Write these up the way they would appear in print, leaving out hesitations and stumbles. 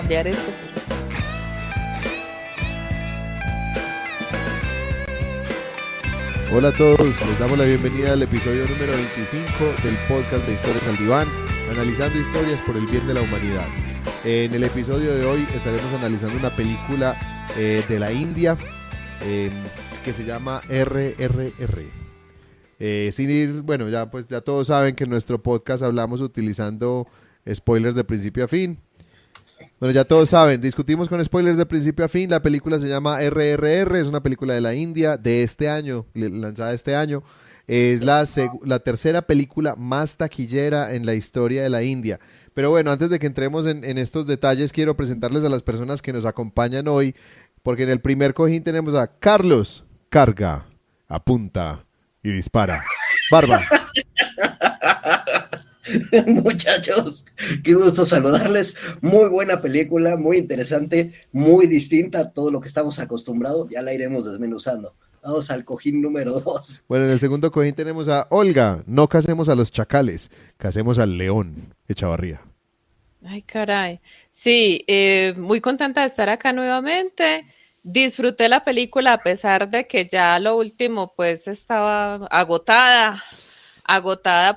cambiar esto. Hola a todos, les damos la bienvenida al episodio número 25 del podcast de Historias al Diván, analizando historias por el bien de la humanidad. En el episodio de hoy estaremos analizando una película de la India que se llama RRR. Sin ir, bueno, ya todos saben que en nuestro podcast hablamos utilizando spoilers de principio a fin. Bueno, ya todos saben, discutimos con spoilers de principio a fin. La película se llama RRR, es una película de la India de este año, lanzada este año. Es la tercera película más taquillera en la historia de la India. Pero bueno, antes de que entremos en estos detalles, quiero presentarles a las personas que nos acompañan hoy, porque en el primer cojín tenemos a Carlos, carga, apunta y dispara. Barba. Muchachos, qué gusto saludarles. Muy buena película, muy interesante, muy distinta a todo lo que estamos acostumbrados. Ya la iremos desmenuzando. Vamos al cojín número 2. Bueno, en el segundo cojín tenemos a Olga. No casemos a los chacales, casemos al león. Echavarría. Ay, caray. Sí, muy contenta de estar acá nuevamente. Disfruté la película a pesar de que ya lo último pues estaba agotada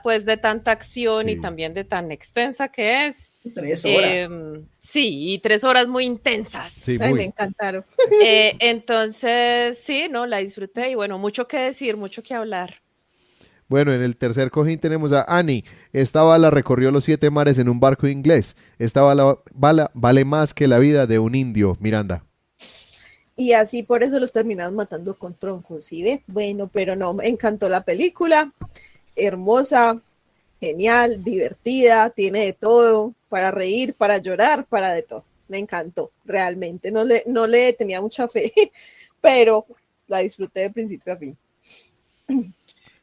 pues de tanta acción y Sí. también de tan extensa que es. 3 horas. Sí, y 3 horas muy intensas. Sí, Ay, me muy. encantaron. Entonces, sí, no, la disfruté y bueno, mucho que decir, mucho que hablar. Bueno, en el tercer cojín tenemos a Annie. Esta bala recorrió los 7 mares en un barco inglés. Esta bala vale más que la vida de un indio, Miranda. Y así por eso los terminaron matando con troncos, ¿sí ve? Bueno, pero no, me encantó la película. Hermosa, genial, divertida, tiene de todo, para reír, para llorar, para de todo. Me encantó, realmente. No le tenía mucha fe, pero la disfruté de principio a fin.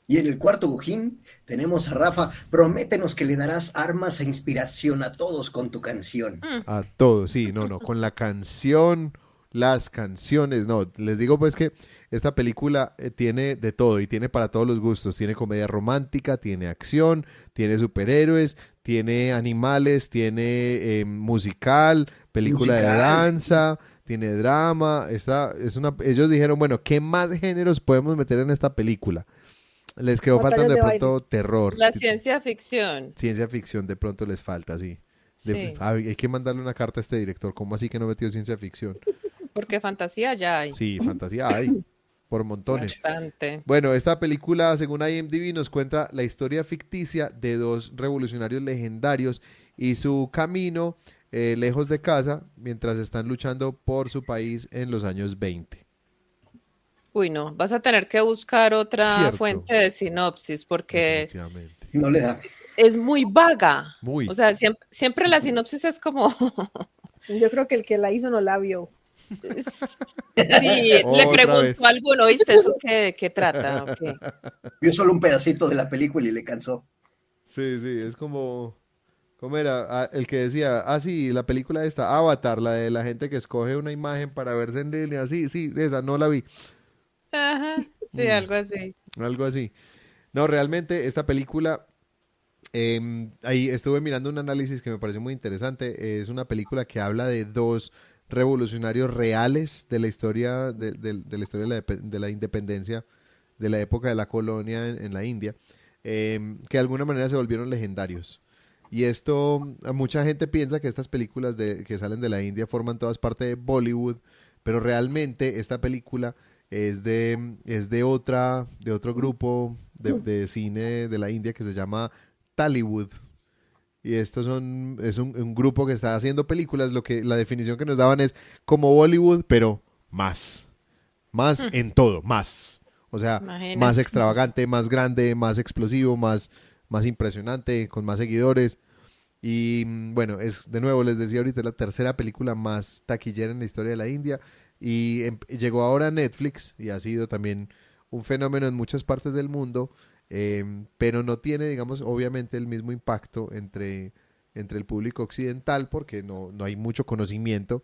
Y en el cuarto cojín tenemos a Rafa. Prométenos que le darás armas e inspiración a todos con tu canción. A todos, sí, no, con la canción, las canciones, no, les digo pues que esta película tiene de todo y tiene para todos los gustos, tiene comedia romántica, tiene acción, tiene superhéroes, tiene animales, tiene musical, película de danza, tiene drama, ellos dijeron, bueno, ¿qué más géneros podemos meter en esta película? Les quedó faltando de pronto terror. La ciencia ficción. Ciencia ficción de pronto les falta, sí. Sí. Hay que mandarle una carta a este director. ¿Cómo así que no metió ciencia ficción? Porque fantasía ya hay. Sí, fantasía hay. Por montones. Bastante. Bueno, esta película, según IMDb, nos cuenta la historia ficticia de 2 revolucionarios legendarios y su camino lejos de casa mientras están luchando por su país en los años 20. Uy, no, vas a tener que buscar otra Cierto. fuente de sinopsis porque Definitivamente. No le da. es muy vaga. Muy. O sea, siempre la sinopsis es como... Yo creo que el que la hizo no la vio. Sí, le Otra preguntó vez. a alguno, ¿viste eso qué trata? Okay. Vio solo un pedacito de la película y le cansó. Sí, es como... ¿Cómo era? El que decía, sí, la película esta, Avatar, la de la gente que escoge una imagen para verse en línea. Sí, esa no la vi. Ajá, sí, algo así. Algo así. No, realmente esta película, ahí estuve mirando un análisis que me pareció muy interesante. Es una película que habla de 2 revolucionarios reales de la historia de la historia de la independencia de la época de la colonia en la India, que de alguna manera se volvieron legendarios. Y esto, mucha gente piensa que estas películas que salen de la India forman todas parte de Bollywood, pero realmente esta película es de otro grupo de cine de la India que se llama Tollywood. Y estos es un grupo que está haciendo películas, la definición que nos daban es como Bollywood, pero más en todo, más. O sea, Imagínate. más extravagante, más grande, más explosivo, más impresionante, con más seguidores. Y bueno, de nuevo, les decía ahorita, es la tercera película más taquillera en la historia de la India. Y llegó ahora a Netflix y ha sido también un fenómeno en muchas partes del mundo, pero no tiene, digamos, obviamente el mismo impacto entre el público occidental porque no hay mucho conocimiento.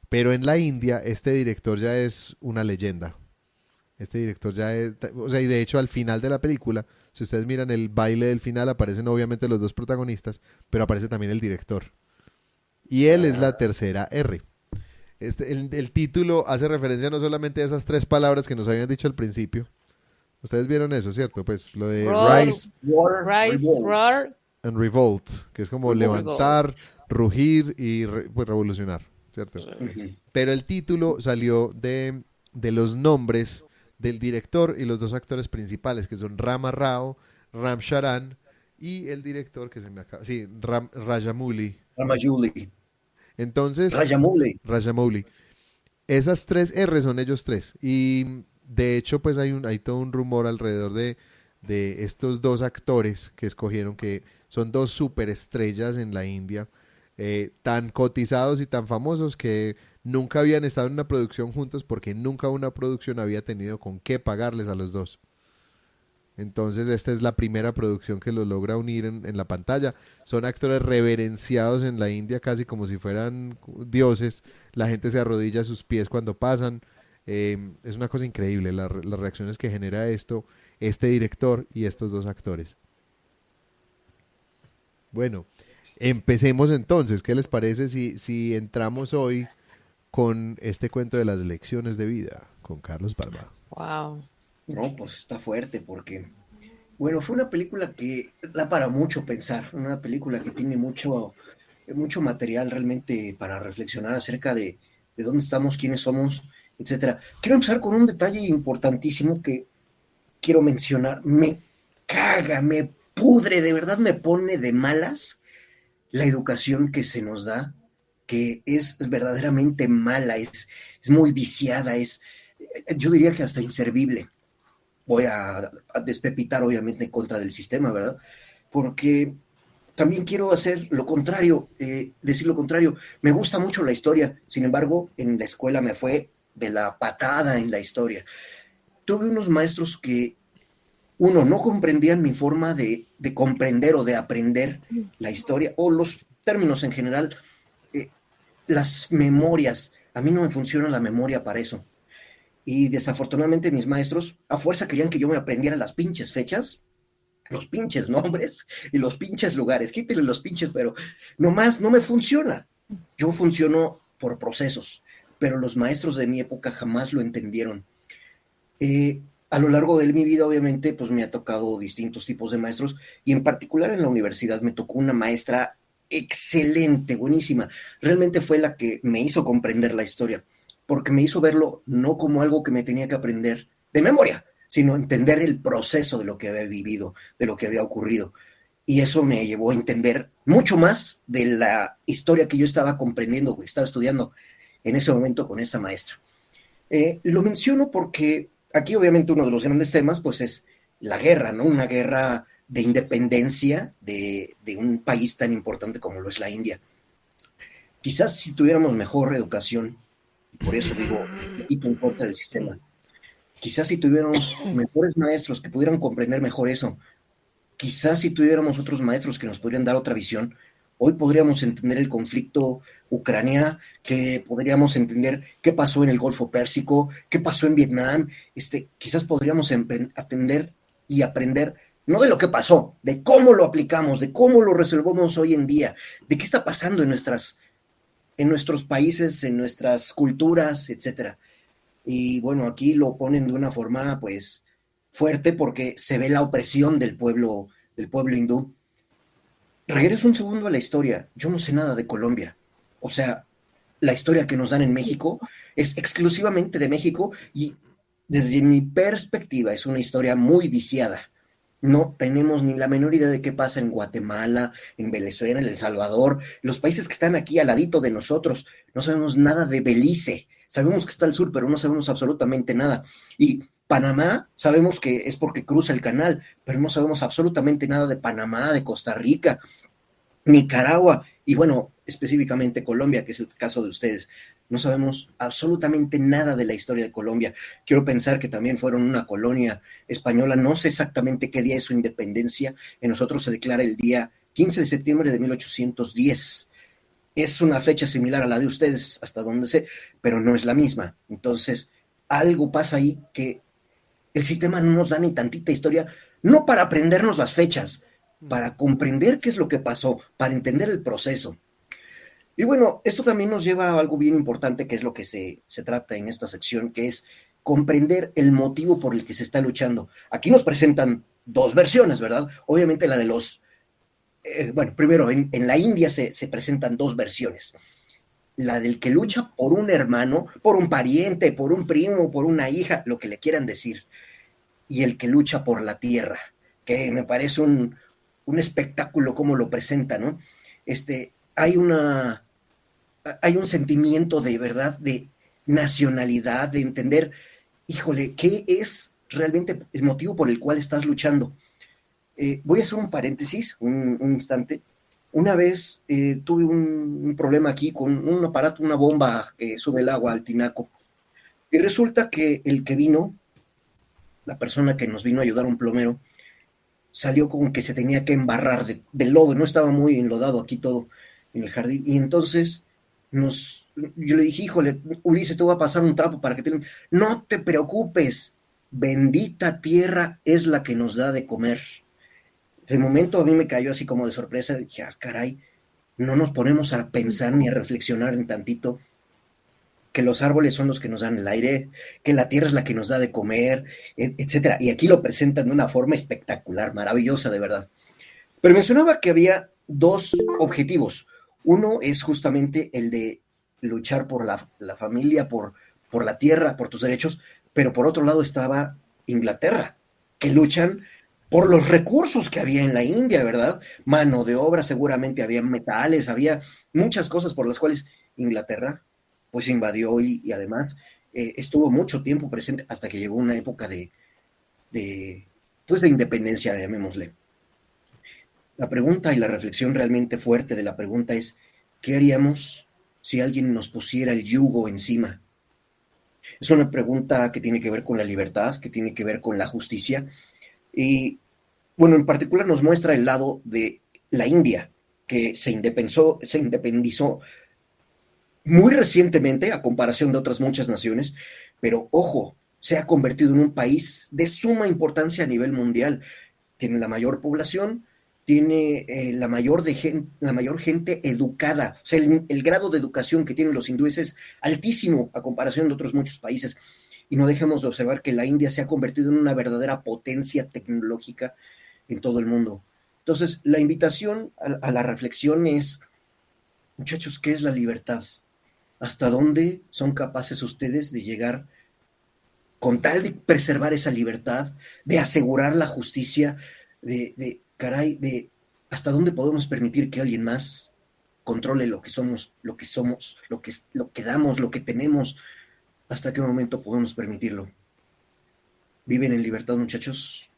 Pero en la India, este director ya es una leyenda. Este director ya es, o sea, y de hecho al final de la película, si ustedes miran el baile del final, aparecen obviamente los 2 protagonistas, pero aparece también el director. y él es la tercera R. El título hace referencia no solamente a esas tres palabras que nos habían dicho al principio. Ustedes vieron eso, ¿cierto? Pues lo de Roar, rise rise, roar, and revolt, que es como Revolt. levantar, rugir y pues, revolucionar, ¿cierto? Ujú. Pero el título salió de los nombres del director y los dos actores principales, que son Rama Rao, Ram Charan y el director que se me acaba, sí, Rajamouli. Ramayuli. Entonces, Rajamouli. Rajamouli. Esas tres R son ellos tres. Y de hecho, pues hay todo un rumor alrededor de estos dos actores que escogieron, que son dos superestrellas en la India, tan cotizados y tan famosos que nunca habían estado en una producción juntos porque nunca una producción había tenido con qué pagarles a los dos. Entonces esta es la primera producción que los logra unir en la pantalla. Son actores reverenciados en la India casi como si fueran dioses. La gente se arrodilla a sus pies cuando pasan. Es una cosa increíble las reacciones que genera esto, este director y estos dos actores. Bueno, empecemos entonces. ¿Qué les parece si entramos hoy con este cuento de las lecciones de vida con Carlos Barba? wow. No, pues está fuerte porque, bueno, fue una película que da para mucho pensar, una película que tiene mucho material realmente para reflexionar acerca de dónde estamos, quiénes somos, etcétera. Quiero empezar con un detalle importantísimo que quiero mencionar. Me caga, me pudre, de verdad me pone de malas la educación que se nos da, que es verdaderamente mala, es muy viciada, yo diría que hasta inservible. Voy a despepitar obviamente en contra del sistema, ¿verdad? Porque también quiero hacer lo contrario, decir lo contrario. Me gusta mucho la historia, sin embargo, en la escuela me fue de la patada en la historia. Tuve unos maestros que, uno, no comprendían mi forma de comprender o de aprender la historia, o los términos en general, eh, las memorias. A mí no me funciona la memoria para eso. Y desafortunadamente mis maestros a fuerza querían que yo me aprendiera las pinches fechas, los pinches nombres y los pinches lugares. Quítenle los pinches, pero nomás no me funciona. Yo funciono por procesos, pero los maestros de mi época jamás lo entendieron. A lo largo de mi vida, obviamente, pues me ha tocado distintos tipos de maestros y en particular en la universidad me tocó una maestra excelente, buenísima. Realmente fue la que me hizo comprender la historia, porque me hizo verlo no como algo que me tenía que aprender de memoria, sino entender el proceso de lo que había vivido, de lo que había ocurrido. Y eso me llevó a entender mucho más de la historia que yo estaba comprendiendo, que estaba estudiando en ese momento con esta maestra. Lo menciono porque aquí obviamente uno de los grandes temas pues es la guerra, ¿no? Una guerra de independencia de un país tan importante como lo es la India. Quizás si tuviéramos mejor educación, por eso digo, y en contra del sistema, quizás si tuviéramos mejores maestros que pudieran comprender mejor eso, quizás si tuviéramos otros maestros que nos podrían dar otra visión, hoy podríamos entender el conflicto ucraniano, que podríamos entender qué pasó en el Golfo Pérsico, qué pasó en Vietnam, quizás podríamos atender y aprender no de lo que pasó, de cómo lo aplicamos, de cómo lo resolvemos hoy en día, de qué está pasando en nuestros países, en nuestras culturas, etcétera. Y bueno, aquí lo ponen de una forma pues fuerte porque se ve la opresión del pueblo hindú. Regreso un segundo a la historia. Yo no sé nada de Colombia. O sea, la historia que nos dan en México es exclusivamente de México y desde mi perspectiva es una historia muy viciada. No tenemos ni la menor idea de qué pasa en Guatemala, en Venezuela, en El Salvador, los países que están aquí al ladito de nosotros. No sabemos nada de Belice. Sabemos que está al sur, pero no sabemos absolutamente nada. Y Panamá, sabemos que es porque cruza el canal, pero no sabemos absolutamente nada de Panamá, de Costa Rica, Nicaragua y bueno, específicamente Colombia, que es el caso de ustedes. No sabemos absolutamente nada de la historia de Colombia. Quiero pensar que también fueron una colonia española. No sé exactamente qué día es su independencia. En nosotros se declara el día 15 de septiembre de 1810. Es una fecha similar a la de ustedes, hasta donde sé, pero no es la misma. Entonces, algo pasa ahí que el sistema no nos da ni tantita historia, no para aprendernos las fechas, para comprender qué es lo que pasó, para entender el proceso. Y bueno, esto también nos lleva a algo bien importante, que es lo que se trata en esta sección, que es comprender el motivo por el que se está luchando. Aquí nos presentan dos versiones, ¿verdad? Obviamente la de los... bueno, primero, en la India se presentan dos versiones. La del que lucha por un hermano, por un pariente, por un primo, por una hija, lo que le quieran decir, y el que lucha por la tierra, que me parece un espectáculo como lo presenta, ¿no? Hay un sentimiento de verdad, de nacionalidad, de entender, híjole, ¿qué es realmente el motivo por el cual estás luchando? Voy a hacer un paréntesis, un instante. Una vez tuve un problema aquí con un aparato, una bomba que sube el agua al tinaco. Y resulta que el que vino, la persona que nos vino a ayudar, un plomero, salió con que se tenía que embarrar de lodo, no estaba muy enlodado aquí todo en el jardín. Y entonces yo le dije, híjole, Ulises, te voy a pasar un trapo para que te... No te preocupes, bendita tierra es la que nos da de comer. De momento a mí me cayó así como de sorpresa, dije, ah, caray, no nos ponemos a pensar ni a reflexionar en tantito que los árboles son los que nos dan el aire, que la tierra es la que nos da de comer, etcétera. Y aquí lo presentan de una forma espectacular, maravillosa, de verdad. Pero mencionaba que había dos objetivos. Uno es justamente el de luchar por la familia, por la tierra, por tus derechos, pero por otro lado estaba Inglaterra, que luchan por los recursos que había en la India, ¿verdad? Mano de obra, seguramente había metales, había muchas cosas por las cuales Inglaterra pues invadió y además estuvo mucho tiempo presente hasta que llegó una época pues de independencia, llamémosle. La pregunta y la reflexión realmente fuerte de la pregunta es, ¿qué haríamos si alguien nos pusiera el yugo encima? Es una pregunta que tiene que ver con la libertad, que tiene que ver con la justicia. Y bueno, en particular nos muestra el lado de la India, que se independizó muy recientemente a comparación de otras muchas naciones, pero ojo, se ha convertido en un país de suma importancia a nivel mundial. Tiene la mayor población, tiene la mayor gente educada. O sea, el grado de educación que tienen los hindúes es altísimo a comparación de otros muchos países. Y no dejemos de observar que la India se ha convertido en una verdadera potencia tecnológica en todo el mundo. Entonces, la invitación a la reflexión es, muchachos, ¿qué es la libertad? ¿Hasta dónde son capaces ustedes de llegar con tal de preservar esa libertad, de asegurar la justicia, caray, de hasta dónde podemos permitir que alguien más controle lo que somos, lo que damos, lo que tenemos? ¿Hasta qué momento podemos permitirlo? ¿Viven en libertad, muchachos?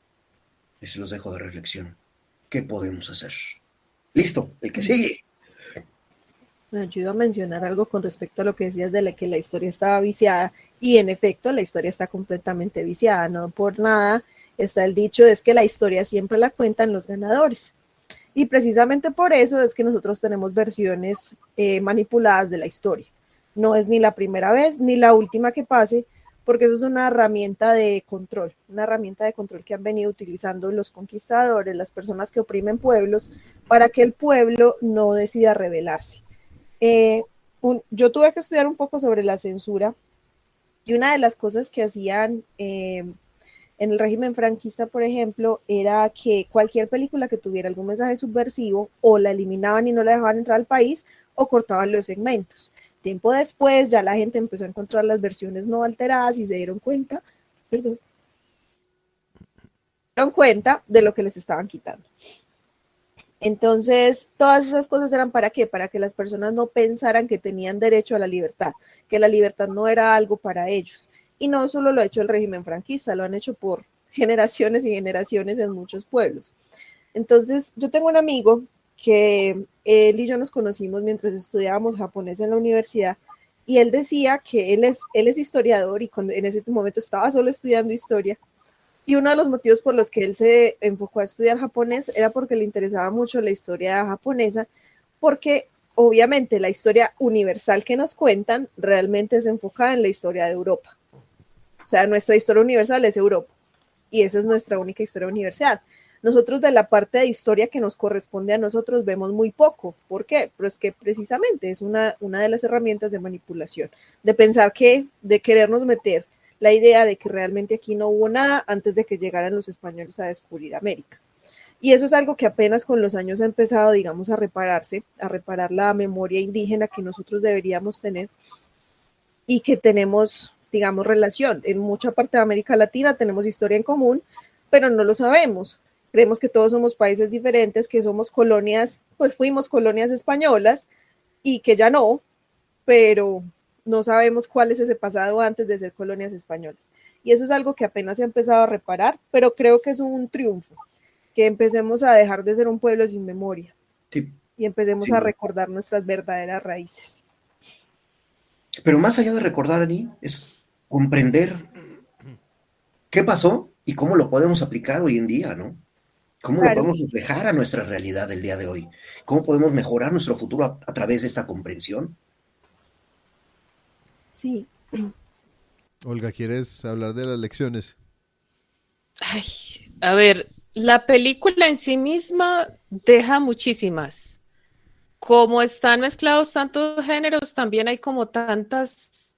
Y se los dejo de reflexión. ¿Qué podemos hacer? Listo, el que sigue. Bueno, yo iba a mencionar algo con respecto a lo que decías de que la historia estaba viciada, y en efecto la historia está completamente viciada, no por nada está el dicho, es que la historia siempre la cuentan los ganadores, y precisamente por eso es que nosotros tenemos versiones manipuladas de la historia. No es ni la primera vez ni la última que pase, porque eso es una herramienta de control que han venido utilizando los conquistadores, las personas que oprimen pueblos, para que el pueblo no decida rebelarse. Yo tuve que estudiar un poco sobre la censura, y una de las cosas que hacían en el régimen franquista, por ejemplo, era que cualquier película que tuviera algún mensaje subversivo o la eliminaban y no la dejaban entrar al país, o cortaban los segmentos. Tiempo después ya la gente empezó a encontrar las versiones no alteradas y se dieron cuenta de lo que les estaban quitando. Entonces, todas esas cosas eran ¿para qué? Para que las personas no pensaran que tenían derecho a la libertad, que la libertad no era algo para ellos. Y no solo lo ha hecho el régimen franquista, lo han hecho por generaciones y generaciones en muchos pueblos. Entonces, yo tengo un amigo que él y yo nos conocimos mientras estudiábamos japonés en la universidad, y él decía que él es historiador, y en ese momento estaba solo estudiando historia. Y uno de los motivos por los que él se enfocó a estudiar japonés era porque le interesaba mucho la historia japonesa, porque obviamente la historia universal que nos cuentan realmente es enfocada en la historia de Europa. O sea, nuestra historia universal es Europa, y esa es nuestra única historia universal. Nosotros de la parte de historia que nos corresponde a nosotros vemos muy poco. ¿Por qué? Pero es que precisamente es una de las herramientas de manipulación, de pensar que, de querernos meter la idea de que realmente aquí no hubo nada antes de que llegaran los españoles a descubrir América. Y eso es algo que apenas con los años ha empezado, digamos, a repararse, a reparar la memoria indígena que nosotros deberíamos tener y que tenemos, digamos, relación. En mucha parte de América Latina tenemos historia en común, pero no lo sabemos. Creemos que todos somos países diferentes, que somos colonias, pues fuimos colonias españolas y que ya no, pero no sabemos cuál es ese pasado antes de ser colonias españolas. Y eso es algo que apenas se ha empezado a reparar, pero creo que es un triunfo, que empecemos a dejar de ser un pueblo sin memoria Sí, y empecemos sí. a recordar nuestras verdaderas raíces. Pero más allá de recordar, Ani, es comprender qué pasó y cómo lo podemos aplicar hoy en día, ¿no? ¿Cómo lo Claro, podemos reflejar a nuestra realidad del día de hoy? ¿Cómo podemos mejorar nuestro futuro a través de esta comprensión? sí. Olga, ¿quieres hablar de las lecciones? Ay, a ver, la película en sí misma deja muchísimas. Como están mezclados tantos géneros, también hay como tantos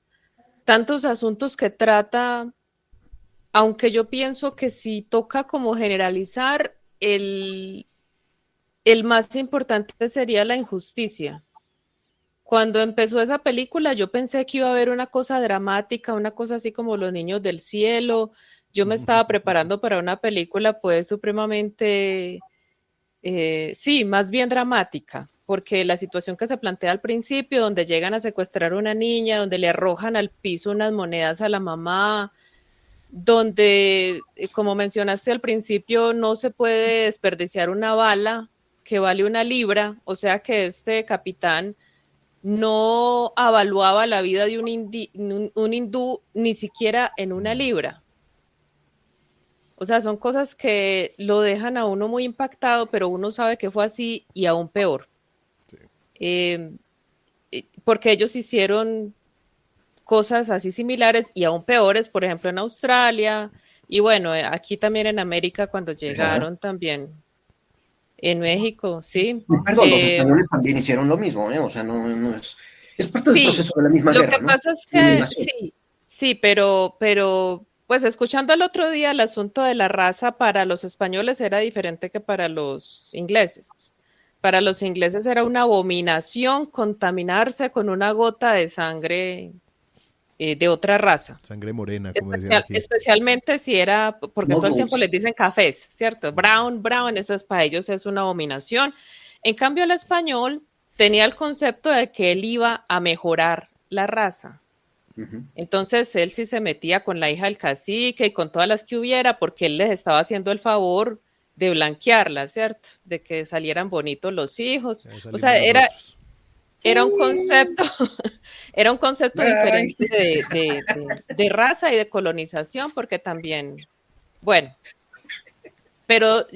asuntos que trata, aunque yo pienso que si toca como generalizar, el más importante sería la injusticia. Cuando empezó esa película, yo pensé que iba a haber una cosa dramática, una cosa así como Los Niños del Cielo. Yo me estaba preparando para una película pues supremamente, sí, más bien dramática, porque la situación que se plantea al principio, donde llegan a secuestrar a una niña, donde le arrojan al piso unas monedas a la mamá, donde, como mencionaste al principio, no se puede desperdiciar una bala que vale una libra, o sea que este capitán no avaluaba la vida de un hindú ni siquiera en una libra. O sea, son cosas que lo dejan a uno muy impactado, pero uno sabe que fue así y aún peor. Sí. Porque ellos hicieron cosas así similares y aún peores, por ejemplo, en Australia y bueno, aquí también en América cuando Claro. llegaron también, en México, sí. Perdón, los españoles también hicieron lo mismo, ¿eh? O sea, no es parte del Sí, proceso de la misma lo que guerra, ¿no? pasa es Es una que invasión. sí, sí, pero pues escuchando el otro día el asunto de la raza para los españoles era diferente que para los ingleses. Para los ingleses era una abominación contaminarse con una gota de sangre de otra raza. Sangre morena, como decían aquí. Especialmente si era, porque todo el tiempo les Muggles. dicen cafés, ¿cierto? Brown, brown, eso es para ellos es una abominación. En cambio, el español tenía el concepto de que él iba a mejorar la raza. Ujú. Entonces él sí se metía con la hija del cacique y con todas las que hubiera, porque él les estaba haciendo el favor de blanquearlas, ¿cierto? De que salieran bonitos los hijos. Ahí O salimos sea, nosotros. era un Sí. concepto, era un concepto Ay, diferente de raza y de colonización, porque también, bueno, pero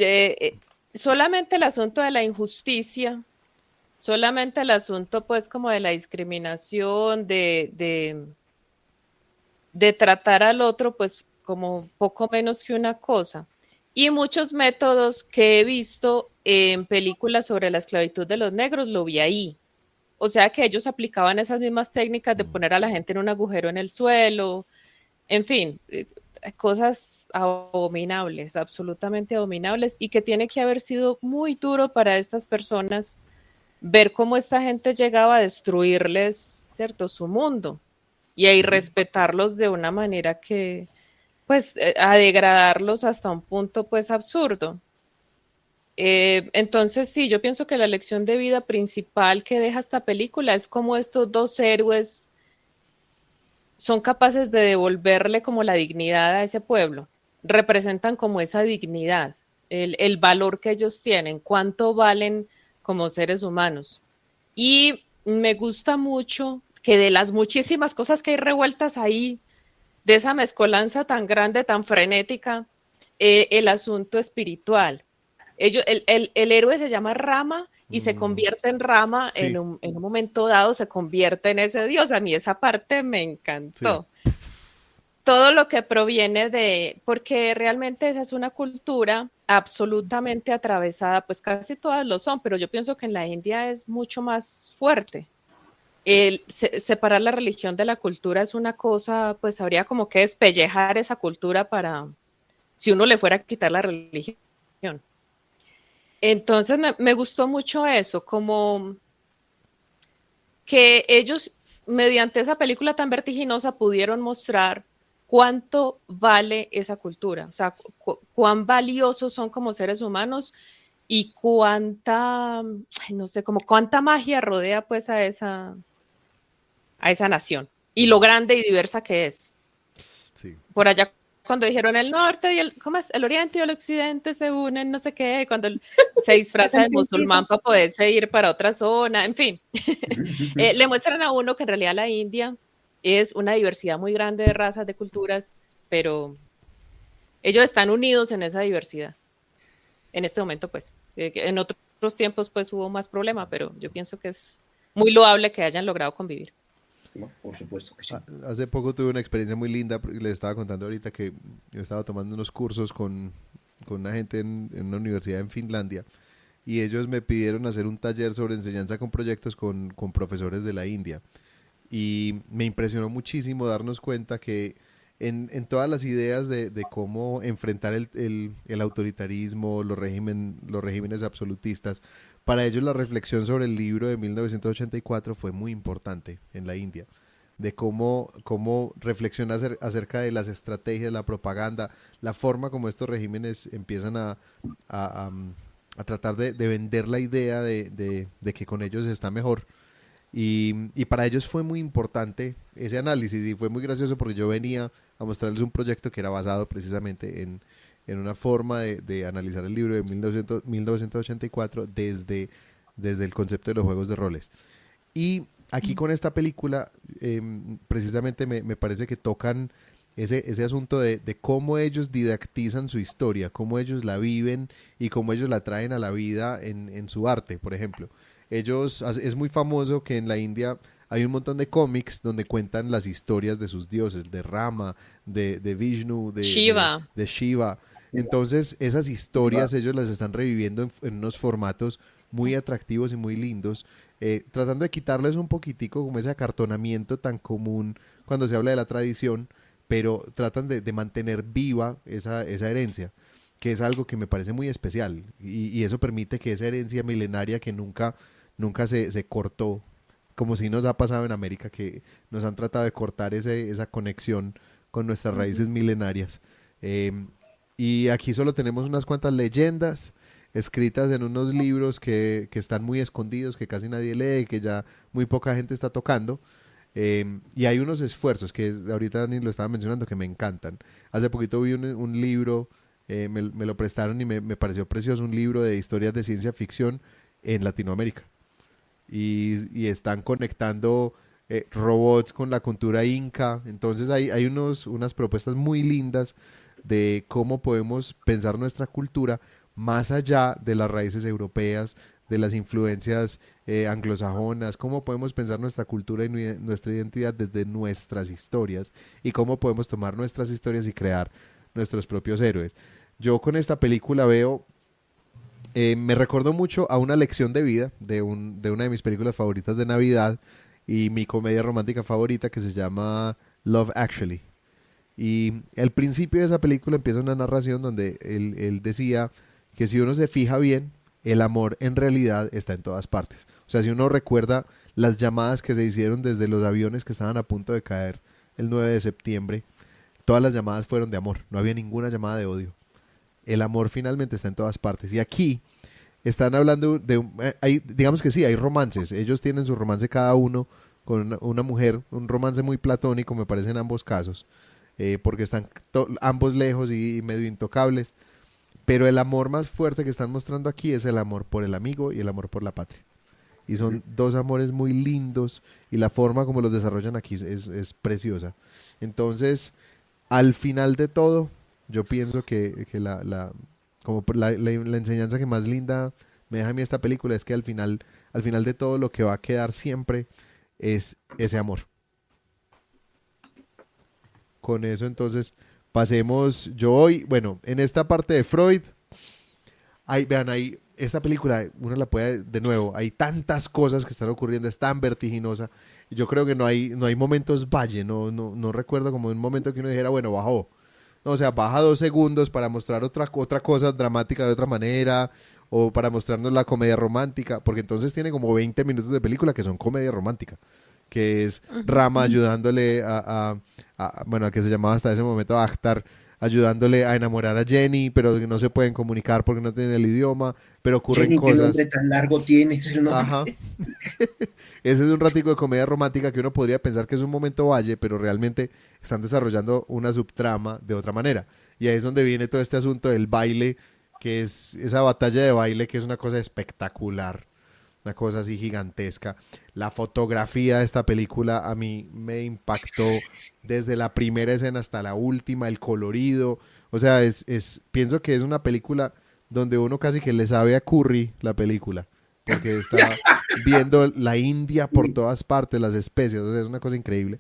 solamente el asunto de la injusticia, solamente el asunto pues como de la discriminación, de tratar al otro pues como poco menos que una cosa. Y muchos métodos que he visto en películas sobre la esclavitud de los negros, lo vi ahí. O sea que ellos aplicaban esas mismas técnicas de poner a la gente en un agujero en el suelo, en fin, cosas abominables, absolutamente abominables, y que tiene que haber sido muy duro para estas personas ver cómo esta gente llegaba a destruirles, ¿cierto?, su mundo y a irrespetarlos de una manera que, pues, a degradarlos hasta un punto, pues, absurdo. Entonces, sí, yo pienso que la lección de vida principal que deja esta película es cómo estos dos héroes son capaces de devolverle como la dignidad a ese pueblo, representan como esa dignidad, el valor que ellos tienen, cuánto valen como seres humanos. Y me gusta mucho que de las muchísimas cosas que hay revueltas ahí, de esa mezcolanza tan grande, tan frenética, el asunto espiritual. El héroe se llama Rama y se convierte en Rama Sí, en un momento dado, se convierte en ese dios. A mí esa parte me sí. encantó. todo lo que proviene porque realmente esa es una cultura absolutamente atravesada, pues casi todas lo son, pero yo pienso que en la India es mucho más fuerte. Separar la religión de la cultura es una cosa, pues habría como que despellejar esa cultura para, si uno le fuera a quitar la religión. Entonces me gustó mucho eso, como que ellos, mediante esa película tan vertiginosa, pudieron mostrar cuánto vale esa cultura, o sea, cuán valiosos son como seres humanos y cuánta, no sé, como cuánta magia rodea pues a esa nación y lo grande y diversa que es. Sí. Por allá cuando dijeron el norte y ¿cómo es? El oriente y el occidente se unen, no sé qué, cuando se disfraza de musulmán para poderse ir para otra zona, en fin. Le muestran a uno que en realidad la India es una diversidad muy grande de razas, de culturas, pero ellos están unidos en esa diversidad. En este momento, pues, en otros tiempos, pues, hubo más problema, pero yo pienso que es muy loable que hayan logrado convivir. No, por supuesto que sí. Hace poco tuve una experiencia muy linda, les estaba contando ahorita que yo estaba tomando unos cursos con una gente en una universidad en Finlandia y ellos me pidieron hacer un taller sobre enseñanza con proyectos con profesores de la India. Y me impresionó muchísimo darnos cuenta que en todas las ideas de cómo enfrentar el autoritarismo, los regímenes absolutistas, para ellos la reflexión sobre el libro de 1984 fue muy importante en la India, de cómo reflexiona acerca de las estrategias, la propaganda, la forma como estos regímenes empiezan a tratar de vender la idea de que con ellos está mejor. Y para ellos fue muy importante ese análisis y fue muy gracioso porque yo venía a mostrarles un proyecto que era basado precisamente en una forma de analizar el libro de 1984 desde el concepto de los juegos de roles. Y aquí con esta película precisamente me parece que tocan ese asunto de cómo ellos didactizan su historia, cómo ellos la viven y cómo ellos la traen a la vida en su arte, por ejemplo. Es muy famoso que en la India hay un montón de cómics donde cuentan las historias de sus dioses, de Rama, de Vishnu, Shiva. de Shiva. Entonces, esas historias ellos las están reviviendo en unos formatos muy atractivos y muy lindos, tratando de quitarles un poquitico como ese acartonamiento tan común cuando se habla de la tradición, pero tratan de mantener viva esa herencia, que es algo que me parece muy especial y eso permite que esa herencia milenaria que nunca se cortó, como si nos ha pasado en América, que nos han tratado de cortar esa conexión con nuestras raíces milenarias. Y aquí solo tenemos unas cuantas leyendas escritas en unos libros que están muy escondidos, que casi nadie lee, que ya muy poca gente está tocando. Y hay unos esfuerzos que ahorita Dani lo estaba mencionando que me encantan. Hace poquito vi un libro, me lo prestaron y me pareció precioso, un libro de historias de ciencia ficción en Latinoamérica. Y están conectando robots con la cultura inca. Entonces hay unas propuestas muy lindas de cómo podemos pensar nuestra cultura más allá de las raíces europeas, de las influencias anglosajonas, cómo podemos pensar nuestra cultura y nuestra identidad desde nuestras historias y cómo podemos tomar nuestras historias y crear nuestros propios héroes. Yo con esta película me recordó mucho a una lección de vida de una de mis películas favoritas de Navidad y mi comedia romántica favorita que se llama Love Actually. Y al principio de esa película empieza una narración donde él decía que si uno se fija bien, el amor en realidad está en todas partes. O sea, si uno recuerda las llamadas que se hicieron desde los aviones que estaban a punto de caer el 9 de septiembre, todas las llamadas fueron de amor, no había ninguna llamada de odio. El amor finalmente está en todas partes. Y aquí están hablando digamos que sí, hay romances. Ellos tienen su romance cada uno con una mujer, un romance muy platónico, me parece en ambos casos, porque están ambos lejos y medio intocables. Pero el amor más fuerte que están mostrando aquí es el amor por el amigo y el amor por la patria. Y son dos amores muy lindos y la forma como los desarrollan aquí es preciosa. Entonces, al final de todo, yo pienso que la enseñanza que más linda me deja a mí esta película es que al final de todo lo que va a quedar siempre es ese amor. con eso entonces pasemos, yo hoy, bueno, en esta parte de Freud, vean, ahí, esta película, uno la puede, de nuevo, hay tantas cosas que están ocurriendo, es tan vertiginosa, yo creo que no hay momentos valle, no recuerdo como un momento que uno dijera, bueno, bajó. No, o sea, baja 2 segundos para mostrar otra cosa dramática de otra manera, o para mostrarnos la comedia romántica, porque entonces tiene como 20 minutos de película que son comedia romántica, que es Rama ayudándole bueno, al que se llamaba hasta ese momento Akhtar, ayudándole a enamorar a Jenny, pero que no se pueden comunicar porque no tienen el idioma, pero ocurren Jenny, ¿qué cosas. nombre tan largo tienes? El nombre. Ajá. Ese es un ratico de comedia romántica que uno podría pensar que es un momento valle, pero realmente están desarrollando una subtrama de otra manera. Y ahí es donde viene todo este asunto del baile, que es esa batalla de baile que es una cosa espectacular, una cosa así gigantesca. La fotografía de esta película a mí me impactó desde la primera escena hasta la última, el colorido. O sea, pienso que es una película donde uno casi que le sabe a curry la película, porque está viendo la India por todas partes, las especias, o sea, es una cosa increíble.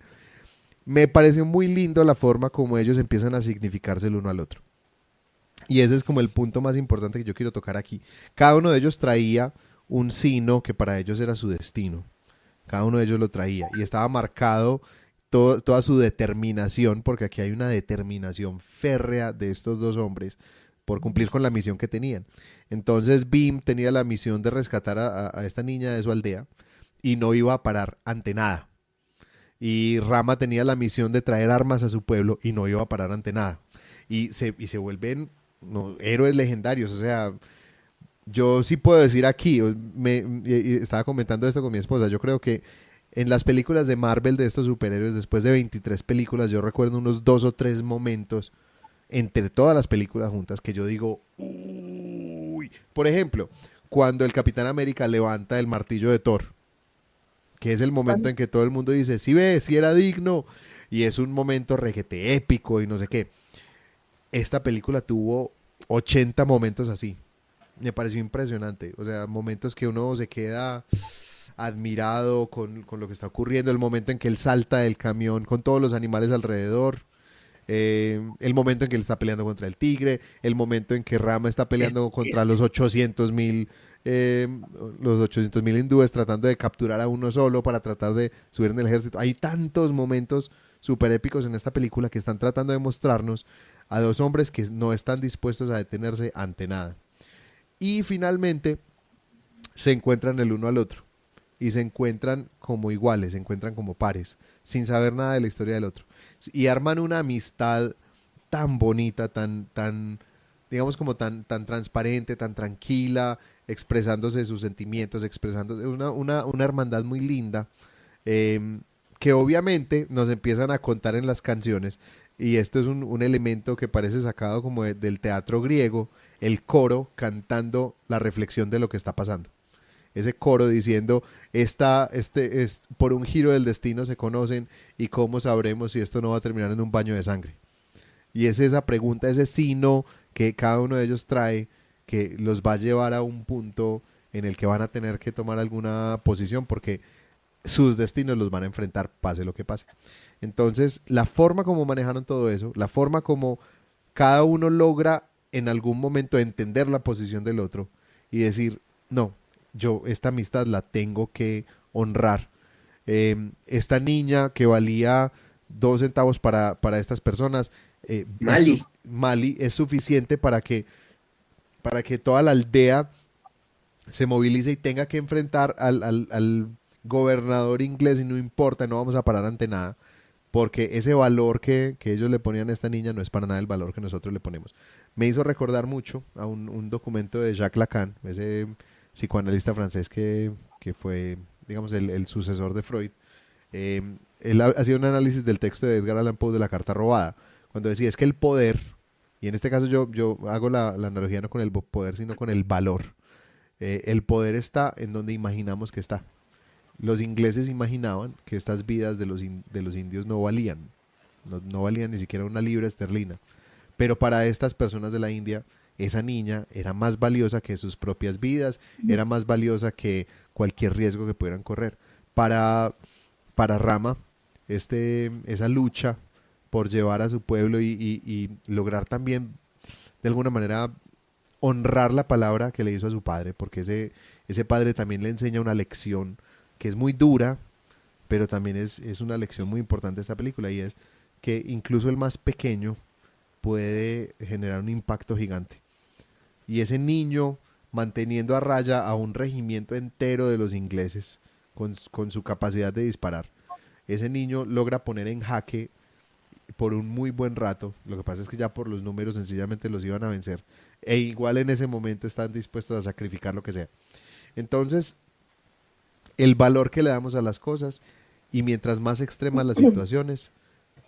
Me pareció muy lindo la forma como ellos empiezan a significarse el uno al otro. Y ese es como el punto más importante que yo quiero tocar aquí. Cada uno de ellos traía un signo que para ellos era su destino. Cada uno de ellos lo traía y estaba marcado toda su determinación, porque aquí hay una determinación férrea de estos dos hombres por cumplir con la misión que tenían. Entonces Bim tenía la misión de rescatar a esta niña de su aldea y no iba a parar ante nada. Y Rama tenía la misión de traer armas a su pueblo y no iba a parar ante nada. Y se vuelven héroes legendarios. O sea, yo sí puedo decir aquí, y estaba comentando esto con mi esposa, yo creo que en las películas de Marvel de estos superhéroes, después de 23 películas, yo recuerdo unos 2 o 3 momentos entre todas las películas juntas que yo digo, uy. Por ejemplo, cuando el Capitán América levanta el martillo de Thor, que es el momento en que todo el mundo dice, sí ve, sí era digno, y es un momento requete épico y no sé qué. Esta película tuvo 80 momentos así. Me pareció impresionante. O sea, momentos que uno se queda admirado con lo que está ocurriendo. El momento en que él salta del camión con todos los animales alrededor. El momento en que él está peleando contra el tigre. El momento en que Rama está peleando contra los 800,000 hindúes tratando de capturar a uno solo para tratar de subir en el ejército. Hay tantos momentos súper épicos en esta película que están tratando de mostrarnos a dos hombres que no están dispuestos a detenerse ante nada. Y finalmente se encuentran el uno al otro y se encuentran como iguales, se encuentran como pares, sin saber nada de la historia del otro. Y arman una amistad tan bonita, tan digamos como tan transparente, tan tranquila, expresándose sus sentimientos, expresándose una hermandad muy linda, que obviamente nos empiezan a contar en las canciones. Y esto es un elemento que parece sacado como del teatro griego, el coro cantando la reflexión de lo que está pasando. Ese coro diciendo, por un giro del destino se conocen y cómo sabremos si esto no va a terminar en un baño de sangre. Y es esa pregunta, ese signo que cada uno de ellos trae, que los va a llevar a un punto en el que van a tener que tomar alguna posición porque sus destinos los van a enfrentar, pase lo que pase. Entonces, la forma como manejaron todo eso, la forma como cada uno logra en algún momento entender la posición del otro y decir, no, yo esta amistad la tengo que honrar. Esta niña que valía 2 centavos para estas personas, Mali es suficiente para que toda la aldea se movilice y tenga que enfrentar al gobernador inglés y no importa, no vamos a parar ante nada, porque ese valor que ellos le ponían a esta niña no es para nada el valor que nosotros le ponemos. Me hizo recordar mucho a un documento de Jacques Lacan, ese psicoanalista francés que fue, digamos, el sucesor de Freud. Él hacía un análisis del texto de Edgar Allan Poe de La carta robada, cuando decía es que el poder, y en este caso yo hago la analogía no con el poder, sino con el valor. El poder está en donde imaginamos que está. Los ingleses imaginaban que estas vidas de los indios no valían, no valían ni siquiera una libra esterlina, pero para estas personas de la India, esa niña era más valiosa que sus propias vidas, era más valiosa que cualquier riesgo que pudieran correr. Para Rama, esa lucha por llevar a su pueblo y lograr también, de alguna manera, honrar la palabra que le hizo a su padre, porque ese padre también le enseña una lección que es muy dura, pero también es una lección muy importante de esta película, y es que incluso el más pequeño puede generar un impacto gigante. Y ese niño manteniendo a raya a un regimiento entero de los ingleses con su capacidad de disparar. Ese niño logra poner en jaque por un muy buen rato. Lo que pasa es que ya por los números sencillamente los iban a vencer. E igual en ese momento están dispuestos a sacrificar lo que sea. Entonces, el valor que le damos a las cosas, y mientras más extremas las situaciones,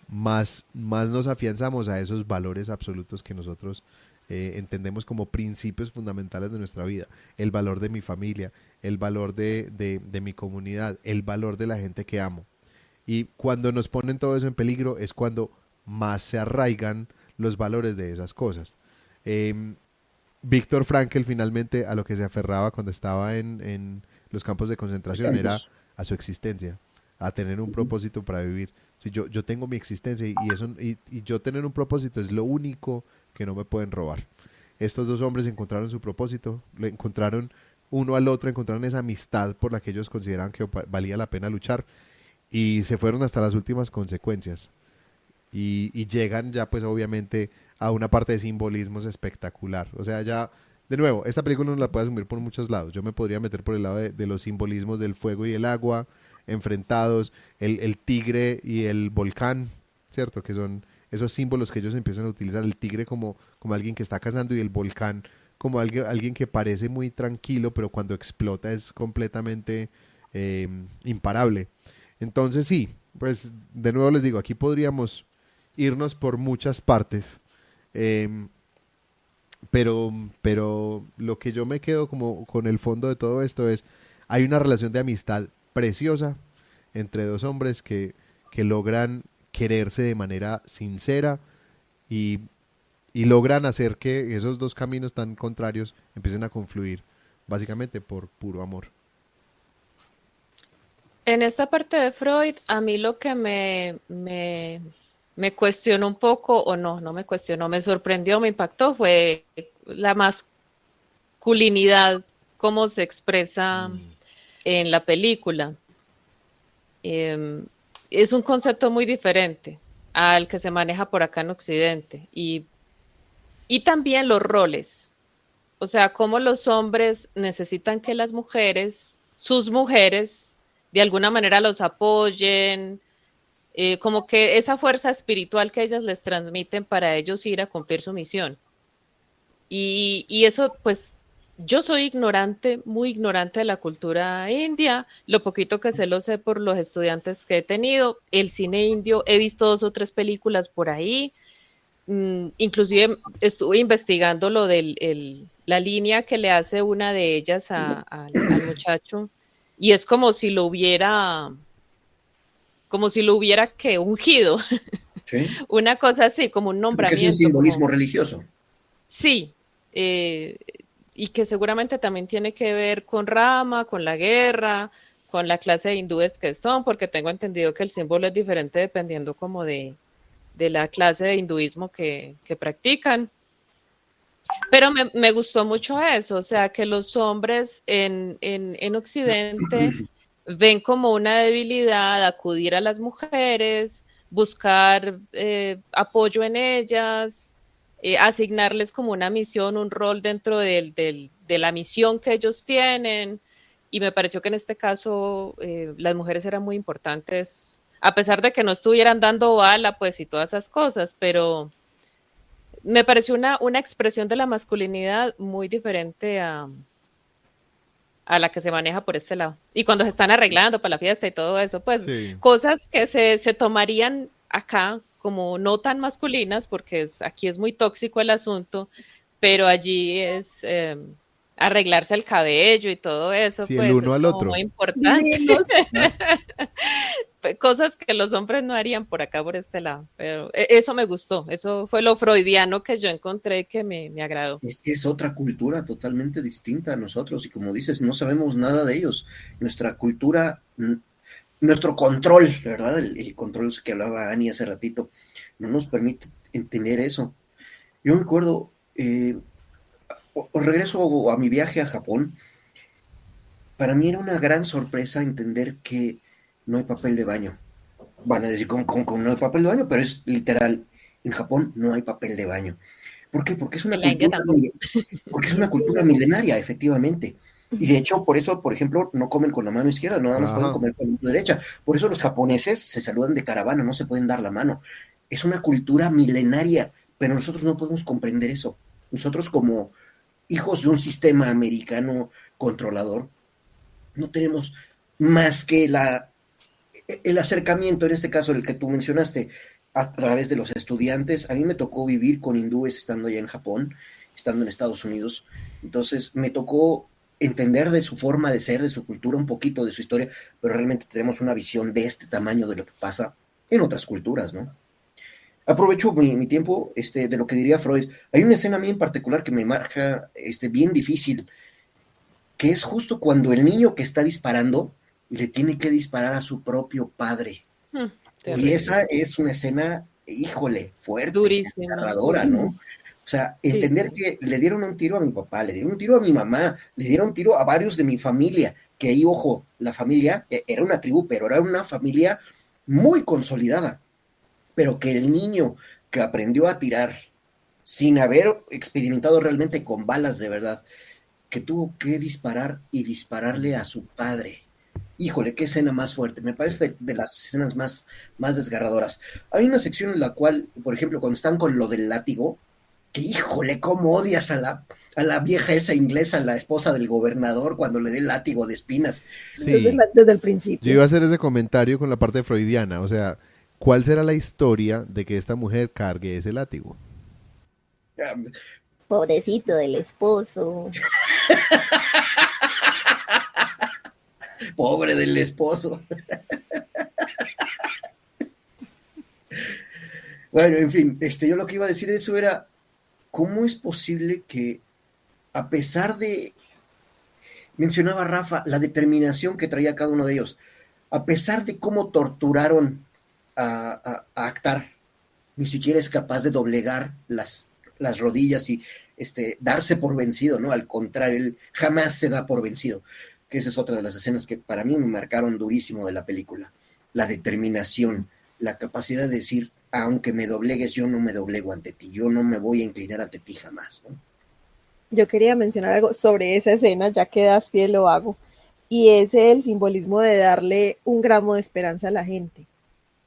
más nos afianzamos a esos valores absolutos que nosotros entendemos como principios fundamentales de nuestra vida. El valor de mi familia, el valor de mi comunidad, el valor de la gente que amo. Y cuando nos ponen todo eso en peligro es cuando más se arraigan los valores de esas cosas. Víctor Frankl finalmente a lo que se aferraba cuando estaba en los campos de concentración era a su existencia, a tener un propósito para vivir. Si yo tengo mi existencia y yo tener un propósito es lo único que no me pueden robar. Estos dos hombres encontraron su propósito, lo encontraron uno al otro, encontraron esa amistad por la que ellos consideraban que valía la pena luchar, y se fueron hasta las últimas consecuencias. Y llegan ya pues obviamente a una parte de simbolismos espectacular. O sea, ya, de nuevo, esta película no la puede asumir por muchos lados. Yo me podría meter por el lado de los simbolismos del fuego y el agua enfrentados, el tigre y el volcán, ¿cierto? Que son esos símbolos que ellos empiezan a utilizar. El tigre como alguien que está cazando, y el volcán como alguien que parece muy tranquilo, pero cuando explota es completamente imparable. Entonces sí, pues de nuevo les digo, aquí podríamos irnos por muchas partes, eh, pero lo que yo me quedo como con el fondo de todo esto es, hay una relación de amistad preciosa entre dos hombres que logran quererse de manera sincera, y, y logran hacer que esos dos caminos tan contrarios empiecen a confluir, básicamente por puro amor. En esta parte de Freud, a mí lo que me cuestionó un poco, o no me cuestionó, me sorprendió, me impactó, fue la masculinidad, cómo se expresa en la película. Es un concepto muy diferente al que se maneja por acá en Occidente. Y también los roles. O sea, cómo los hombres necesitan que las mujeres, sus mujeres, de alguna manera los apoyen, como que esa fuerza espiritual que ellas les transmiten para ellos ir a cumplir su misión. Y eso, pues, yo soy ignorante, muy ignorante de la cultura india. Lo poquito que sé lo sé por los estudiantes que he tenido. El cine indio, he visto 2 o 3 películas por ahí. Inclusive estuve investigando lo de la línea que le hace una de ellas al muchacho, y es como si lo hubiera que ungido, ¿Sí? una cosa así, como un Porque es un nombramiento. simbolismo Como, religioso. sí, y que seguramente también tiene que ver con Rama, con la guerra, con la clase de hindúes que son, porque tengo entendido que el símbolo es diferente dependiendo como de la clase de hinduismo que practican. Pero me gustó mucho eso, o sea, que los hombres en Occidente ven como una debilidad acudir a las mujeres, buscar apoyo en ellas, asignarles como una misión, un rol dentro de la misión que ellos tienen. Y me pareció que en este caso las mujeres eran muy importantes, a pesar de que no estuvieran dando bala, pues, y todas esas cosas, pero me pareció una expresión de la masculinidad muy diferente a la que se maneja por este lado. Y cuando se están arreglando para la fiesta y todo eso, pues Sí. cosas que se tomarían acá como no tan masculinas, porque aquí es muy tóxico el asunto, pero allí es arreglarse el cabello y todo eso, Sí, el pues uno es al como otro. muy importante. Divinos. Cosas que los hombres no harían por acá, por este lado. Pero eso me gustó, eso fue lo freudiano que yo encontré que me agradó. Es que es otra cultura totalmente distinta a nosotros, y como dices, no sabemos nada de ellos. Nuestra cultura nuestro control, ¿verdad? El control que hablaba Ani hace ratito, no nos permite entender eso. Yo me acuerdo, regreso a mi viaje a Japón, para mí era una gran sorpresa entender que no hay papel de baño. Van a decir, ¿cómo no hay papel de baño? Pero es literal, en Japón no hay papel de baño. ¿Por qué? En la India tampoco. Porque es una cultura milenaria, efectivamente. Y de hecho, por eso, por ejemplo, no comen con la mano izquierda, nada más pueden comer con la mano derecha. Por eso los japoneses se saludan de caravana, no se pueden dar la mano. Es una cultura milenaria, pero nosotros no podemos comprender eso. Nosotros como hijos de un sistema americano controlador, no tenemos más que el acercamiento, en este caso el que tú mencionaste, a través de los estudiantes. A mí me tocó vivir con hindúes estando allá en Japón, estando en Estados Unidos, entonces me tocó entender de su forma de ser, de su cultura, un poquito de su historia, pero realmente tenemos una visión de este tamaño de lo que pasa en otras culturas, ¿no? Aprovecho mi tiempo de lo que diría Freud. Hay una escena a mí en particular que me marca bien difícil, que es justo cuando el niño que está disparando le tiene que disparar a su propio padre. Y esa es una escena, híjole, fuerte, durísima, aterradora, ¿no? O sea, entender que le dieron un tiro a mi papá, le dieron un tiro a mi mamá, le dieron un tiro a varios de mi familia, que ahí, ojo, la familia era una tribu, pero era una familia muy consolidada, pero que el niño que aprendió a tirar sin haber experimentado realmente con balas de verdad, que tuvo que disparar y dispararle a su padre. Híjole, qué escena más fuerte. Me parece de las escenas más desgarradoras. Hay una sección en la cual, por ejemplo, cuando están con lo del látigo, que híjole, cómo odias a la vieja esa inglesa, la esposa del gobernador, cuando le dé el látigo de espinas. Sí, desde el principio. yo iba a hacer ese comentario con la parte freudiana, o sea, ¿cuál será la historia de que esta mujer cargue ese látigo? Pobrecito del esposo. Pobre del esposo. Bueno, en fin, yo lo que iba a decir de eso era, ¿cómo es posible que a pesar de, mencionaba Rafa, la determinación que traía cada uno de ellos, a pesar de cómo torturaron a Actar, ni siquiera es capaz de doblegar las rodillas y darse por vencido, ¿no? Al contrario, él jamás se da por vencido, que esa es otra de las escenas que para mí me marcaron durísimo de la película. La determinación, la capacidad de decir, aunque me doblegues, yo no me doblego ante ti, yo no me voy a inclinar ante ti jamás, ¿no? Yo quería mencionar algo sobre esa escena, ya que das pie lo hago, y es el simbolismo de darle un gramo de esperanza a la gente,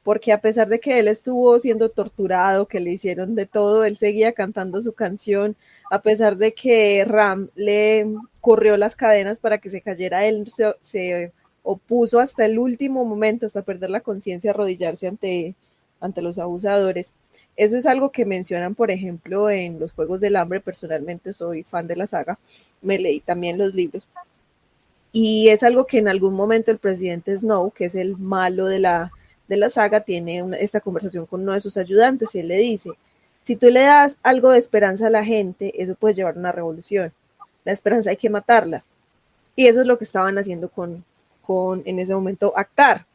porque a pesar de que él estuvo siendo torturado, que le hicieron de todo, él seguía cantando su canción, a pesar de que Ram le corrió las cadenas para que se cayera, él se opuso hasta el último momento, hasta perder la conciencia, arrodillarse ante los abusadores. Eso es algo que mencionan, por ejemplo, en los Juegos del Hambre. Personalmente soy fan de la saga, me leí también los libros, y es algo que en algún momento el presidente Snow, que es el malo de la saga, tiene esta conversación con uno de sus ayudantes y él le dice, si tú le das algo de esperanza a la gente, eso puede llevar a una revolución. La esperanza hay que matarla. Y eso es lo que estaban haciendo con en ese momento, Actar.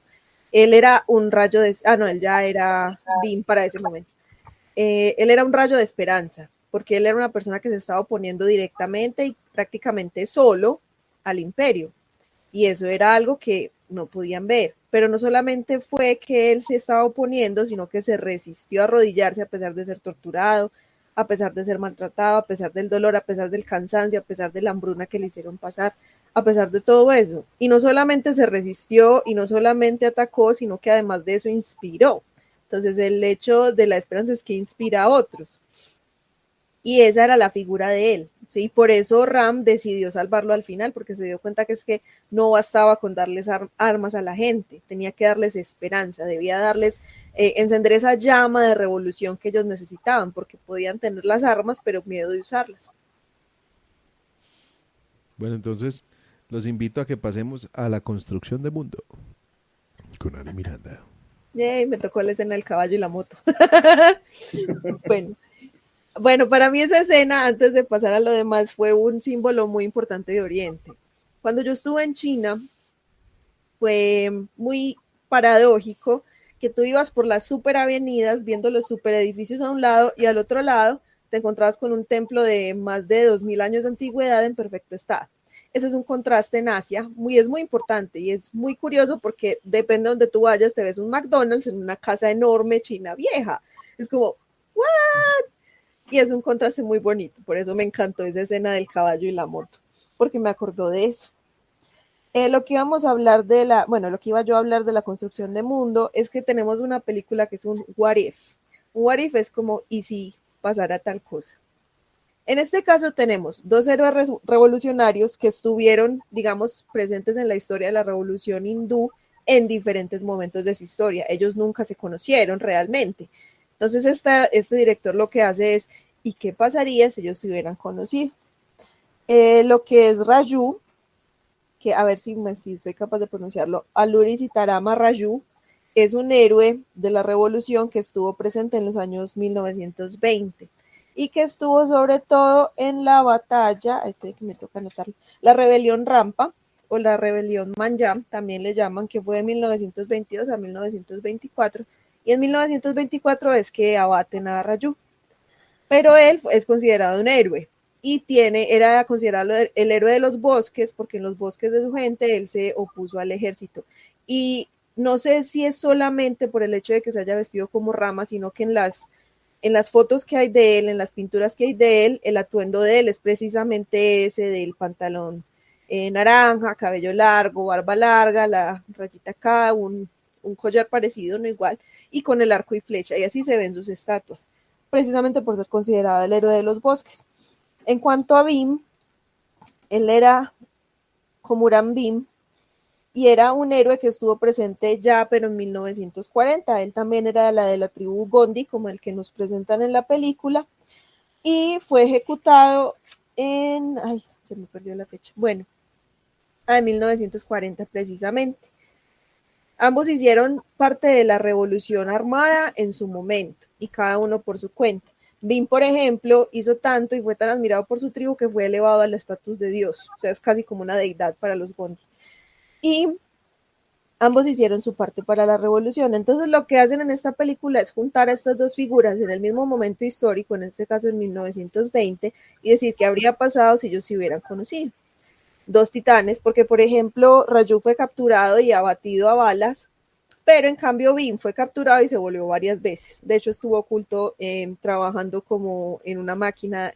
Él era un rayo de... no, él ya era Bim para ese momento. Él era un rayo de esperanza, porque él era una persona que se estaba oponiendo directamente y prácticamente solo al imperio. Y eso era algo que no podían ver. Pero no solamente fue que él se estaba oponiendo, sino que se resistió a arrodillarse a pesar de ser torturado, a pesar de ser maltratado, a pesar del dolor, a pesar del cansancio, a pesar de la hambruna que le hicieron pasar, a pesar de todo eso. Y no solamente se resistió y no solamente atacó, sino que además de eso inspiró. Entonces el hecho de la esperanza es que inspira a otros. Y esa era la figura de él, ¿sí? Por eso Ram decidió salvarlo al final, porque se dio cuenta que es que no bastaba con darles armas a la gente, tenía que darles esperanza, debía darles, encender esa llama de revolución que ellos necesitaban, porque podían tener las armas, pero miedo de usarlas. Bueno, entonces los invito a que pasemos a la construcción de mundo con Ani Miranda. Me tocó la escena del caballo y la moto. Bueno, para mí esa escena, antes de pasar a lo demás, fue un símbolo muy importante de Oriente. Cuando yo estuve en China, fue muy paradójico que tú ibas por las super avenidas viendo los super edificios a un lado y al otro lado te encontrabas con un templo de más de 2000 años de antigüedad en perfecto estado. Ese es un contraste en Asia, es muy importante y es muy curioso porque depende de donde tú vayas, te ves un McDonald's en una casa enorme china vieja. Es como, ¿what? Y es un contraste muy bonito, por eso me encantó esa escena del caballo y la moto, porque me acordó de eso. Lo que íbamos a hablar lo que iba yo a hablar de la construcción de mundo es que tenemos una película que es un what if. Un what if es como, ¿y si pasara tal cosa? En este caso tenemos dos héroes revolucionarios que estuvieron, digamos, presentes en la historia de la revolución hindú en diferentes momentos de su historia. Ellos nunca se conocieron realmente. Entonces este director lo que hace es, ¿y qué pasaría si ellos se hubieran conocido? Lo que es Raju, que a ver si soy capaz de pronunciarlo, Alluri Sitarama Raju, es un héroe de la revolución que estuvo presente en los años 1920 y que estuvo sobre todo en la batalla, espera que me toca anotarlo, la rebelión Rampa o la rebelión Manjam, también le llaman, que fue de 1922 a 1924, y en 1924 es que abaten a Raju, pero él es considerado un héroe y era considerado el héroe de los bosques, porque en los bosques de su gente él se opuso al ejército. Y no sé si es solamente por el hecho de que se haya vestido como rama, sino que en las fotos que hay de él, en las pinturas que hay de él, el atuendo de él es precisamente ese del pantalón naranja, cabello largo, barba larga, la rayita acá, un collar parecido, no igual, y con el arco y flecha, y así se ven sus estatuas, precisamente por ser considerado el héroe de los bosques. En cuanto a Bhim, él era Komuram Bhim y era un héroe que estuvo presente ya, pero en 1940. Él también era de la tribu Gondi, como el que nos presentan en la película, y fue ejecutado se me perdió la fecha. Bueno, en 1940 precisamente. Ambos hicieron parte de la revolución armada en su momento y cada uno por su cuenta. Bhim, por ejemplo, hizo tanto y fue tan admirado por su tribu que fue elevado al estatus de Dios, o sea, es casi como una deidad para los Gondi. Y ambos hicieron su parte para la revolución. Entonces lo que hacen en esta película es juntar a estas dos figuras en el mismo momento histórico, en este caso en 1920, y decir qué habría pasado si ellos se hubieran conocido. Dos titanes, porque por ejemplo Raju fue capturado y abatido a balas, pero en cambio Bhim fue capturado y se volvió varias veces. De hecho estuvo oculto trabajando como en una máquina,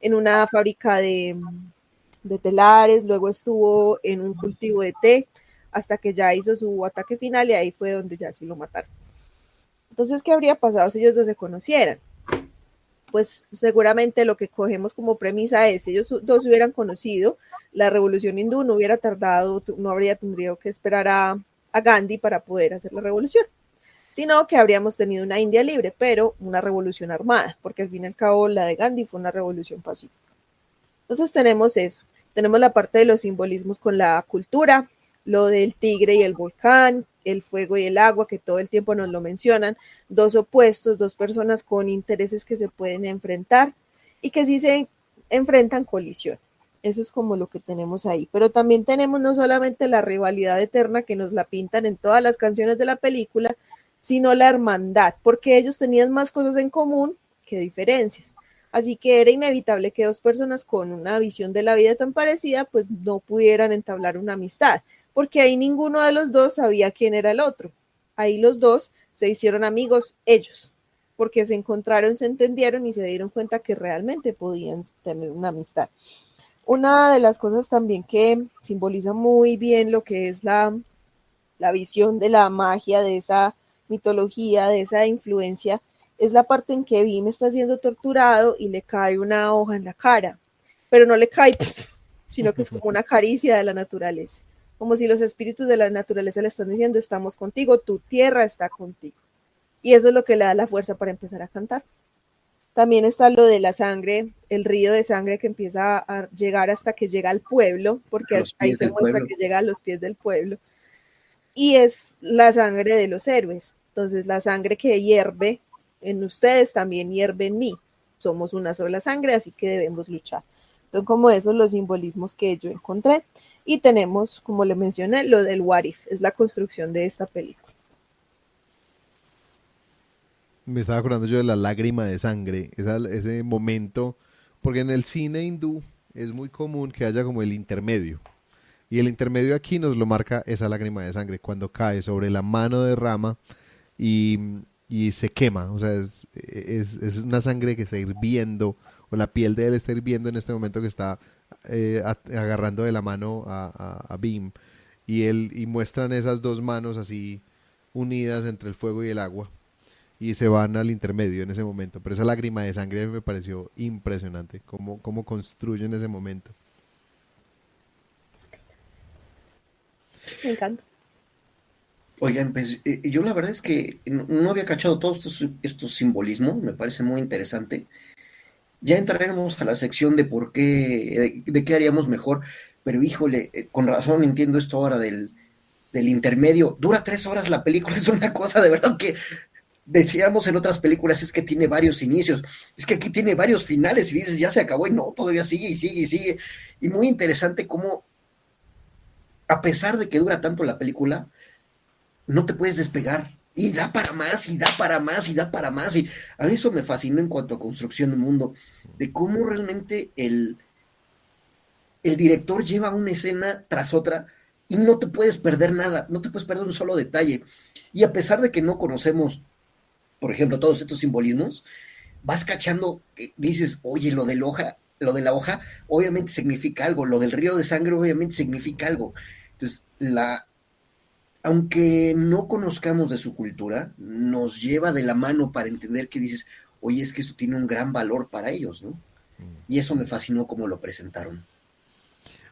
en una fábrica de telares, luego estuvo en un cultivo de té, hasta que ya hizo su ataque final y ahí fue donde ya sí lo mataron. Entonces, ¿qué habría pasado si ellos dos se conocieran? Pues seguramente lo que cogemos como premisa es, si ellos dos se hubieran conocido, la revolución hindú no hubiera tardado, no habría tenido que esperar a Gandhi para poder hacer la revolución, sino que habríamos tenido una India libre, pero una revolución armada, porque al fin y al cabo la de Gandhi fue una revolución pacífica. Entonces tenemos eso, tenemos la parte de los simbolismos con la cultura, lo del tigre y el volcán, el fuego y el agua, que todo el tiempo nos lo mencionan, dos opuestos, dos personas con intereses que se pueden enfrentar y que si se enfrentan colisión. Eso es como lo que tenemos ahí. Pero también tenemos no solamente la rivalidad eterna que nos la pintan en todas las canciones de la película, sino la hermandad, porque ellos tenían más cosas en común que diferencias. Así que era inevitable que dos personas con una visión de la vida tan parecida, pues no pudieran entablar una amistad, porque ahí ninguno de los dos sabía quién era el otro. Ahí los dos se hicieron amigos ellos, porque se encontraron, se entendieron y se dieron cuenta que realmente podían tener una amistad. Una de las cosas también que simboliza muy bien lo que es la visión de la magia, de esa mitología, de esa influencia, es la parte en que Bhim está siendo torturado y le cae una hoja en la cara, pero no le cae, sino que es como una caricia de la naturaleza, como si los espíritus de la naturaleza le están diciendo, estamos contigo, tu tierra está contigo. Y eso es lo que le da la fuerza para empezar a cantar. También está lo de la sangre, el río de sangre que empieza a llegar hasta que llega al pueblo, porque ahí se muestra que llega a los pies del pueblo. Y es la sangre de los héroes. Entonces la sangre que hierve en ustedes también hierve en mí. Somos una sola sangre, así que debemos luchar. Son como esos los simbolismos que yo encontré. Y tenemos, como le mencioné, lo del What If, es la construcción de esta película. Me estaba acordando yo de la lágrima de sangre, ese momento, porque en el cine hindú es muy común que haya como el intermedio. Y el intermedio aquí nos lo marca esa lágrima de sangre, cuando cae sobre la mano de Rama y, y se quema. O sea, es una sangre que está hirviendo, o la piel de él está hirviendo en este momento que está agarrando de la mano a Bhim. Y muestran esas dos manos así unidas entre el fuego y el agua. Y se van al intermedio en ese momento. Pero esa lágrima de sangre a mí me pareció impresionante, cómo construyen ese momento. Me encanta. Oigan, pues yo la verdad es que no había cachado todos estos simbolismos, me parece muy interesante. Ya entraremos a la sección de por qué, de qué haríamos mejor, pero híjole, con razón entiendo esto ahora del intermedio. Dura 3 horas la película, es una cosa de verdad que decíamos en otras películas, es que tiene varios inicios, es que aquí tiene varios finales y dices, ya se acabó y no, todavía sigue y sigue y sigue. Y muy interesante cómo, a pesar de que dura tanto la película, no te puedes despegar. Y da para más, y da para más, y da para más. Y a mí eso me fascinó en cuanto a construcción de mundo, de cómo realmente el director lleva una escena tras otra y no te puedes perder nada, no te puedes perder un solo detalle. Y a pesar de que no conocemos, por ejemplo, todos estos simbolismos, vas cachando, dices, oye, lo de la hoja, obviamente significa algo, lo del río de sangre, obviamente significa algo. Entonces, aunque no conozcamos de su cultura, nos lleva de la mano para entender que dices, oye, es que esto tiene un gran valor para ellos, ¿no? Y eso me fascinó cómo lo presentaron.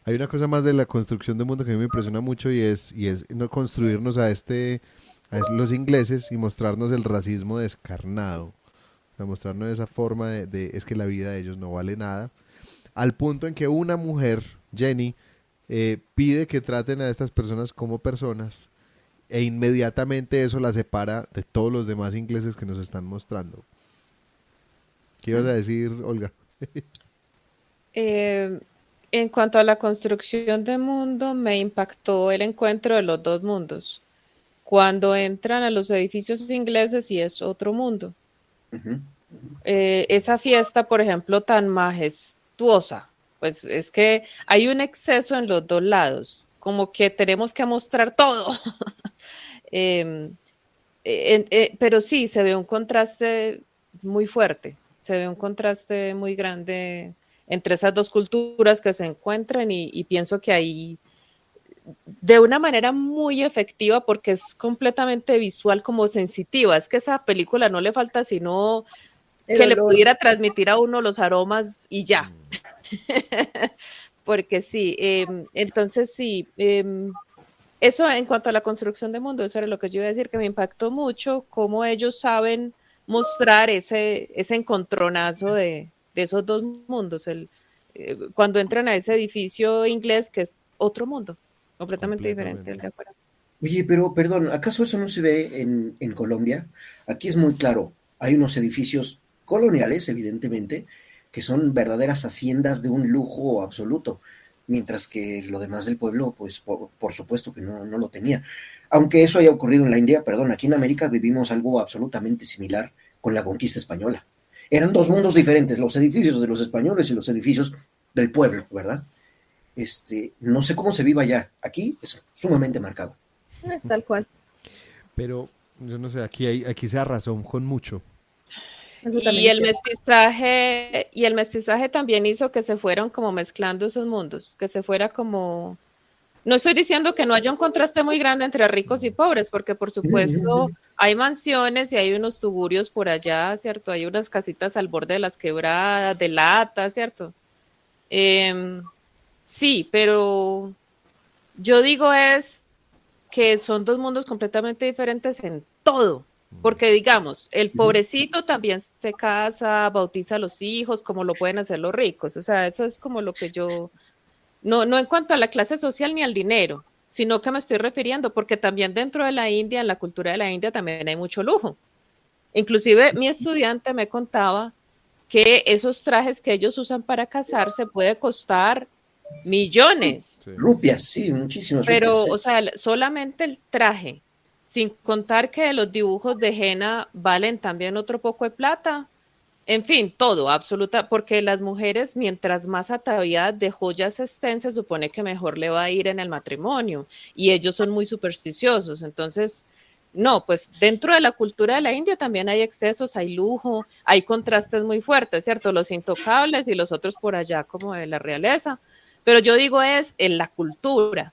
Hay una cosa más de la construcción del mundo que a mí me impresiona mucho y es no construirnos a los ingleses y mostrarnos el racismo descarnado. O sea, mostrarnos esa forma es que la vida de ellos no vale nada. Al punto en que una mujer, Jenny, pide que traten a estas personas como personas e inmediatamente eso la separa de todos los demás ingleses que nos están mostrando. ¿Qué ibas a decir, Olga? En cuanto a la construcción de mundo, me impactó el encuentro de los dos mundos. Cuando entran a los edificios ingleses y es otro mundo. Ujú. Esa fiesta, por ejemplo, tan majestuosa, pues es que hay un exceso en los dos lados, como que tenemos que mostrar todo. Em, pero sí, se ve un contraste muy fuerte, se ve un contraste muy grande entre esas dos culturas que se encuentran y pienso que ahí de una manera muy efectiva porque es completamente visual como sensitiva, es que esa película no le falta sino El que le olor. pudiera transmitir a uno los aromas y ya. Porque sí, entonces sí, eso en cuanto a la construcción de mundo, eso era lo que yo iba a decir, que me impactó mucho cómo ellos saben mostrar ese encontronazo de esos dos mundos, cuando entran a ese edificio inglés que es otro mundo, completamente diferente al Completamente. de afuera. Oye, pero perdón, ¿acaso eso no se ve en Colombia? Aquí es muy claro, hay unos edificios coloniales, evidentemente, que son verdaderas haciendas de un lujo absoluto, mientras que lo demás del pueblo, pues por supuesto que no lo tenía. Aunque eso haya ocurrido en la India, perdón, aquí en América vivimos algo absolutamente similar con la conquista española. Eran dos mundos diferentes, los edificios de los españoles y los edificios del pueblo, ¿verdad? No sé cómo se viva allá, aquí es sumamente marcado. Es tal cual. Pero yo no sé, aquí se arrasó con mucho. Eso Y también es el cierto. mestizaje también hizo que se fueran como mezclando esos mundos, que se fuera como, no estoy diciendo que no haya un contraste muy grande entre ricos y pobres, porque por supuesto hay mansiones y hay unos tugurios por allá, ¿cierto? Hay unas casitas al borde de las quebradas, de lata, ¿cierto? Em, sí, pero yo digo es que son dos mundos completamente diferentes en todo. Porque digamos, el pobrecito también se casa, bautiza a los hijos, como lo pueden hacer los ricos. O sea, eso es como lo que yo, no en cuanto a la clase social ni al dinero, sino que me estoy refiriendo, porque también dentro de la India, en la cultura de la India, también hay mucho lujo. Inclusive mi estudiante me contaba que esos trajes que ellos usan para casarse puede costar millones. Sí. Rupias, sí, muchísimas Pero, rupias. o sea, solamente el traje, sin contar que los dibujos de henna valen también otro poco de plata. En fin, todo, absoluta, porque las mujeres, mientras más ataviadas de joyas estén, se supone que mejor le va a ir en el matrimonio. Y ellos son muy supersticiosos. Entonces, no, pues dentro de la cultura de la India también hay excesos, hay lujo, hay contrastes muy fuertes, ¿cierto? Los intocables y los otros por allá como de la realeza. Pero yo digo es en la cultura,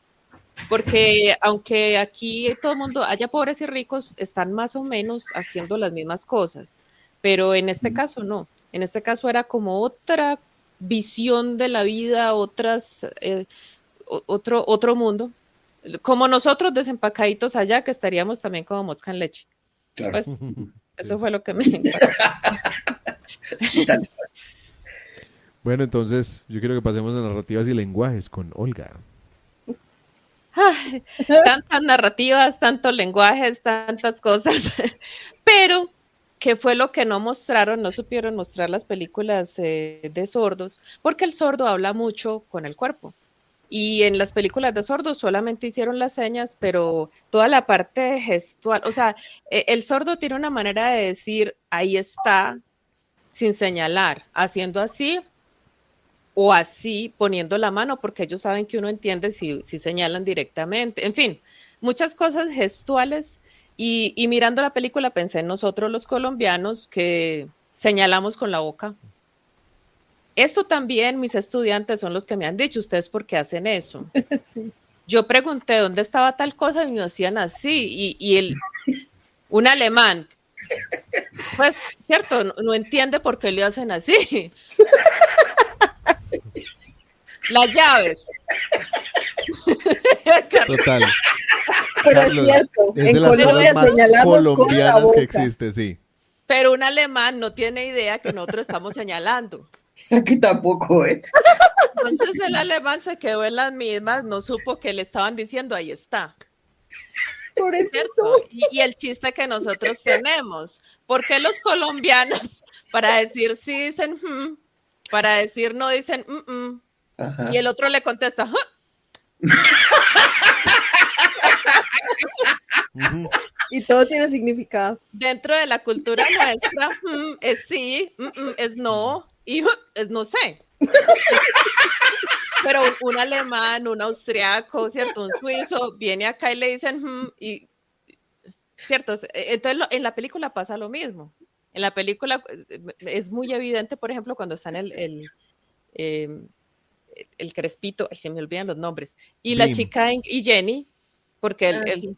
porque aunque aquí todo el mundo, haya pobres y ricos, están más o menos haciendo las mismas cosas, pero en este caso no, en este caso era como otra visión de la vida, otro mundo, como nosotros desempacaditos allá, que estaríamos también como mosca en leche. Claro. Pues eso fue lo que me impactó. Sí, tal. Bueno, entonces yo quiero que pasemos a narrativas y lenguajes con Olga. Ay, tantas narrativas, tantos lenguajes, tantas cosas, pero ¿qué fue lo que no mostraron? No supieron mostrar las películas de sordos, porque el sordo habla mucho con el cuerpo. Y en las películas de sordos solamente hicieron las señas, pero toda la parte gestual, o sea, el sordo tiene una manera de decir, ahí está, sin señalar, haciendo así o así, poniendo la mano, porque ellos saben que uno entiende si señalan directamente. En fin, muchas cosas gestuales. Y mirando la película pensé en nosotros los colombianos que señalamos con la boca. Esto también mis estudiantes son los que me han dicho, ¿ustedes por qué hacen eso? Sí. Yo pregunté dónde estaba tal cosa y me hacían así. Un alemán, pues, cierto, no entiende por qué le hacen así. Las llaves. Total. Pero Carlos, es cierto, es en de las Colombia cosas más señalamos con la colombianas boca. que existe, sí. Pero un alemán no tiene idea que nosotros estamos señalando. Aquí tampoco, ¿eh? Entonces el alemán se quedó en las mismas, no supo que le estaban diciendo, ahí está. Pobrecito. ¿Cierto? Y el chiste que nosotros tenemos, ¿por qué los colombianos para decir sí dicen para decir no dicen Ajá. y el otro le contesta Ujú. Y todo tiene significado. dentro de la cultura nuestra es sí, es no y es no sé. Pero un alemán, un austriaco, ¿cierto? Un suizo viene acá y le dicen y cierto, entonces en la película pasa lo mismo. En la película es muy evidente, por ejemplo, cuando está en el Crespito, ay, se me olvidan los nombres, y la Bim. chica y Jenny, porque Sí.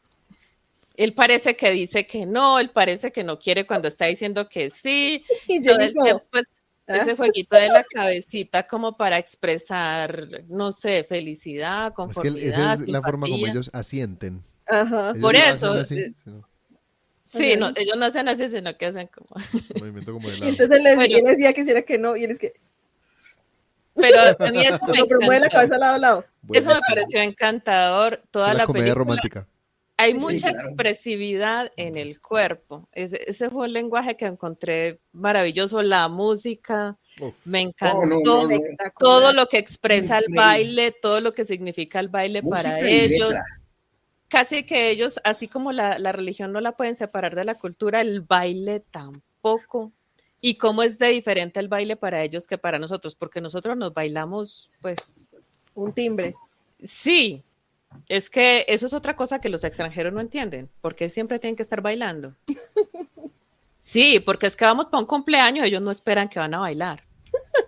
él parece que dice que no, él parece que no quiere cuando está diciendo que sí, Y todo Jenny el tiempo, pues, ¿Ah? ese jueguito de la cabecita como para expresar, no sé, felicidad, Es que conformidad, esa es la forma como simpatía. ellos asienten. Ajá. Ellos Por no eso, hacen así, sino sí, Ajá. no, ellos no hacen así, sino que hacen como... un movimiento como de Y lado. entonces Bueno, él decía que hiciera que no, y él es que pero a mí eso me no promueve la encantó. cabeza lado a lado. Eso me Buenísimo. pareció encantador, Es toda la la comedia película. romántica. Hay Sí, mucha claro. expresividad en el cuerpo. Ese fue el lenguaje que encontré maravilloso. La música Uf. me No, encantó. no, no, no. Todo Espectacular. lo que expresa el Increíble. baile, todo lo que significa el baile para Música y ellos. letra. Casi que ellos, así como la religión no la pueden separar de la cultura, el baile tampoco. Y cómo es de diferente el baile para ellos que para nosotros, porque nosotros nos bailamos, pues, Un timbre. sí, es que eso es otra cosa que los extranjeros no entienden, porque siempre tienen que estar bailando. Sí, porque es que vamos para un cumpleaños, ellos no esperan que van a bailar.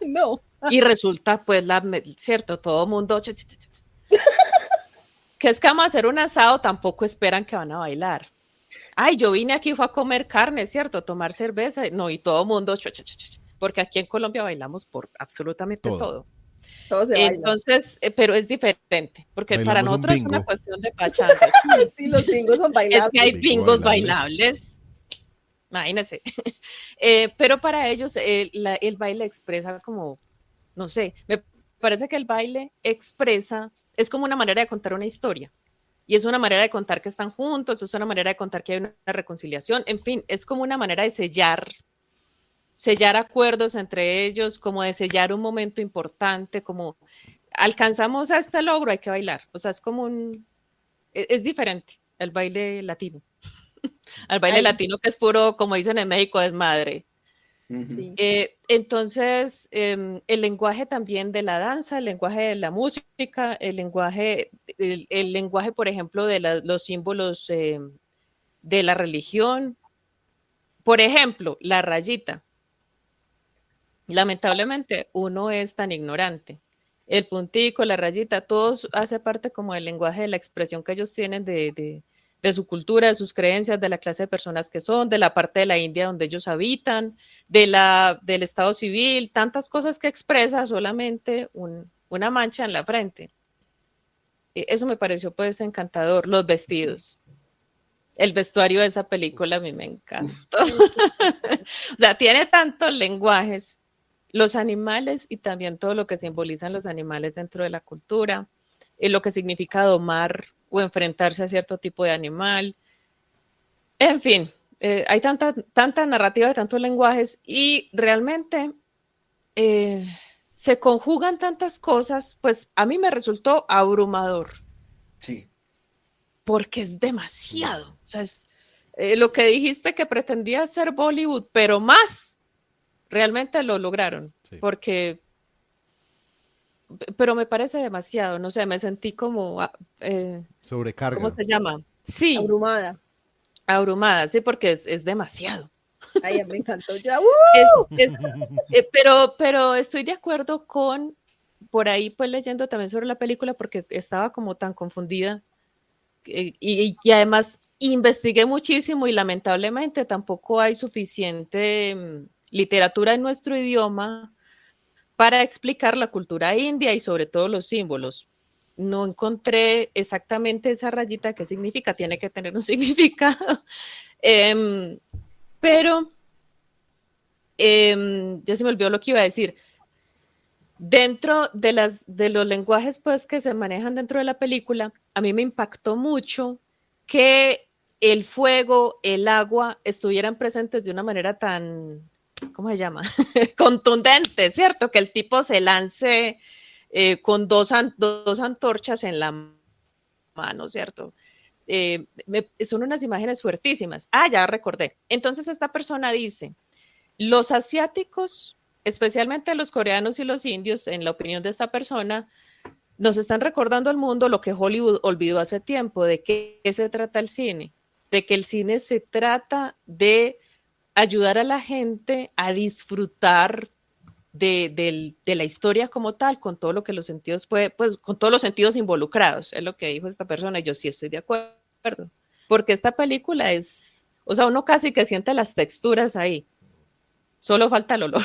No. Y resulta, pues, cierto, todo mundo, que es que vamos a hacer un asado, tampoco esperan que van a bailar. Ay, yo vine aquí, fue a comer carne, ¿cierto? Tomar cerveza. No, y todo mundo, porque aquí en Colombia bailamos por absolutamente Todo. todo. Todo se baila. Entonces, pero es diferente, porque para Bailamos un nosotros es una bingo. cuestión de pachanga. Sí, los bingos son Es bailables. que hay Bingo bingos bailable. bailables, imagínense. Pero para ellos el baile expresa como, no sé, me parece que el baile expresa, es como una manera de contar una historia. Y es una manera de contar que están juntos, es una manera de contar que hay una reconciliación, en fin, es como una manera de sellar sellar acuerdos entre ellos, como de sellar un momento importante, como alcanzamos a este logro, hay que bailar. O sea, es como es diferente el baile latino. Al baile Ay, latino que es puro, como dicen en México, desmadre. sí. Entonces, el lenguaje también de la danza, el lenguaje de la música, el lenguaje, por ejemplo, de los símbolos de la religión. Por ejemplo, la rayita. Lamentablemente, uno es tan ignorante. El puntico, la rayita, todo hace parte como del lenguaje de la expresión que ellos tienen de su cultura, de sus creencias, de la clase de personas que son, de la parte de la India donde ellos habitan, del estado civil, tantas cosas que expresa solamente una mancha en la frente. Eso me pareció pues encantador, los vestidos. El vestuario de esa película a mí me encantó. O sea, tiene tantos lenguajes, los animales y también todo lo que simbolizan los animales dentro de la cultura, lo que significa domar o enfrentarse a cierto tipo de animal. En fin, hay tanta narrativa de tantos lenguajes y realmente se conjugan tantas cosas, pues a mí me resultó abrumador. Sí. Porque es demasiado. O sea, es lo que dijiste que pretendía ser Bollywood, pero más, realmente lo lograron. Sí. Pero me parece demasiado, no sé, me sentí como... sobrecarga. ¿Cómo se llama? Sí. Abrumada. Abrumada, sí, porque es demasiado. Ay, me encantó ya. Pero estoy de acuerdo con, por ahí pues leyendo también sobre la película, porque estaba como tan confundida. Y además investigué muchísimo y lamentablemente tampoco hay suficiente literatura en nuestro idioma para explicar la cultura india y sobre todo los símbolos. No encontré exactamente esa rayita qué significa, tiene que tener un significado. Pero ya se me olvidó lo que iba a decir. Dentro de los lenguajes pues, que se manejan dentro de la película, a mí me impactó mucho que el fuego, el agua estuvieran presentes de una manera tan, ¿cómo se llama? Contundente, ¿cierto? Que el tipo se lance con dos antorchas en la mano, ¿cierto? Son unas imágenes fuertísimas. Ah, ya recordé. Entonces esta persona dice, los asiáticos, especialmente los coreanos y los indios, en la opinión de esta persona, nos están recordando al mundo lo que Hollywood olvidó hace tiempo, de qué se trata el cine, de que el cine se trata de ayudar a la gente a disfrutar de la historia como tal, con todo lo que los sentidos pues con todos los sentidos involucrados, es lo que dijo esta persona, y yo sí estoy de acuerdo, porque esta película o sea, uno casi que siente las texturas ahí. Solo falta el olor.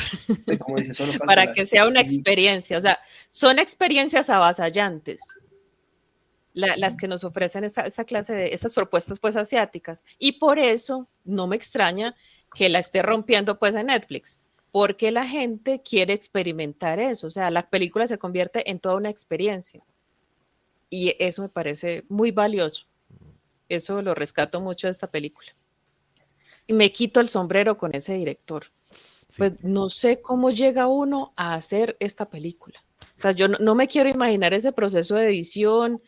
Como dice, solo falta para que sea una experiencia. O sea, son experiencias avasallantes las que nos ofrecen esta clase de estas propuestas pues asiáticas. Y por eso no me extraña que la esté rompiendo pues en Netflix, porque la gente quiere experimentar eso. O sea, la película se convierte en toda una experiencia. Y eso me parece muy valioso. Eso lo rescato mucho de esta película. Y me quito el sombrero con ese director. Pues no sé cómo llega uno a hacer esta película. O sea, yo no me quiero imaginar ese proceso de edición,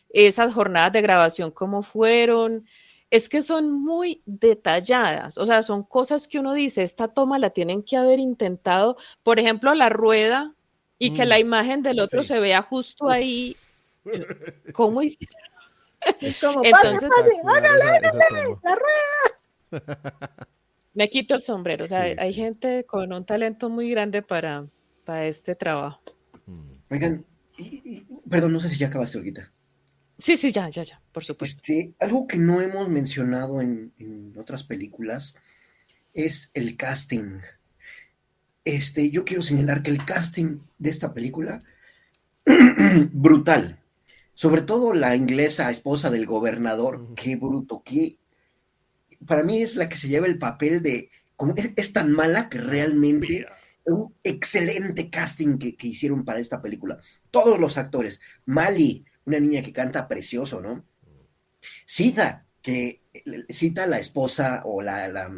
esas jornadas de grabación, cómo fueron. Es que son muy detalladas. O sea, son cosas que uno dice, esta toma la tienen que haber intentado. Por ejemplo, la rueda y que la imagen del otro se vea justo ahí. ¿Cómo hicieron? Es como, entonces, hágale, la rueda. Me quito el sombrero, o sea, hay gente con un talento muy grande para este trabajo. Oigan, perdón, no sé si ya acabaste, Olguita. Sí, ya, por supuesto. Algo que no hemos mencionado en otras películas es el casting. Yo quiero señalar que el casting de esta película, brutal. Sobre todo la inglesa esposa del gobernador, qué bruto, para mí es la que se lleva el papel de, como es tan mala que realmente un excelente casting que hicieron para esta película. Todos los actores, Mali, una niña que canta precioso, ¿no? Sita, que cita la esposa o la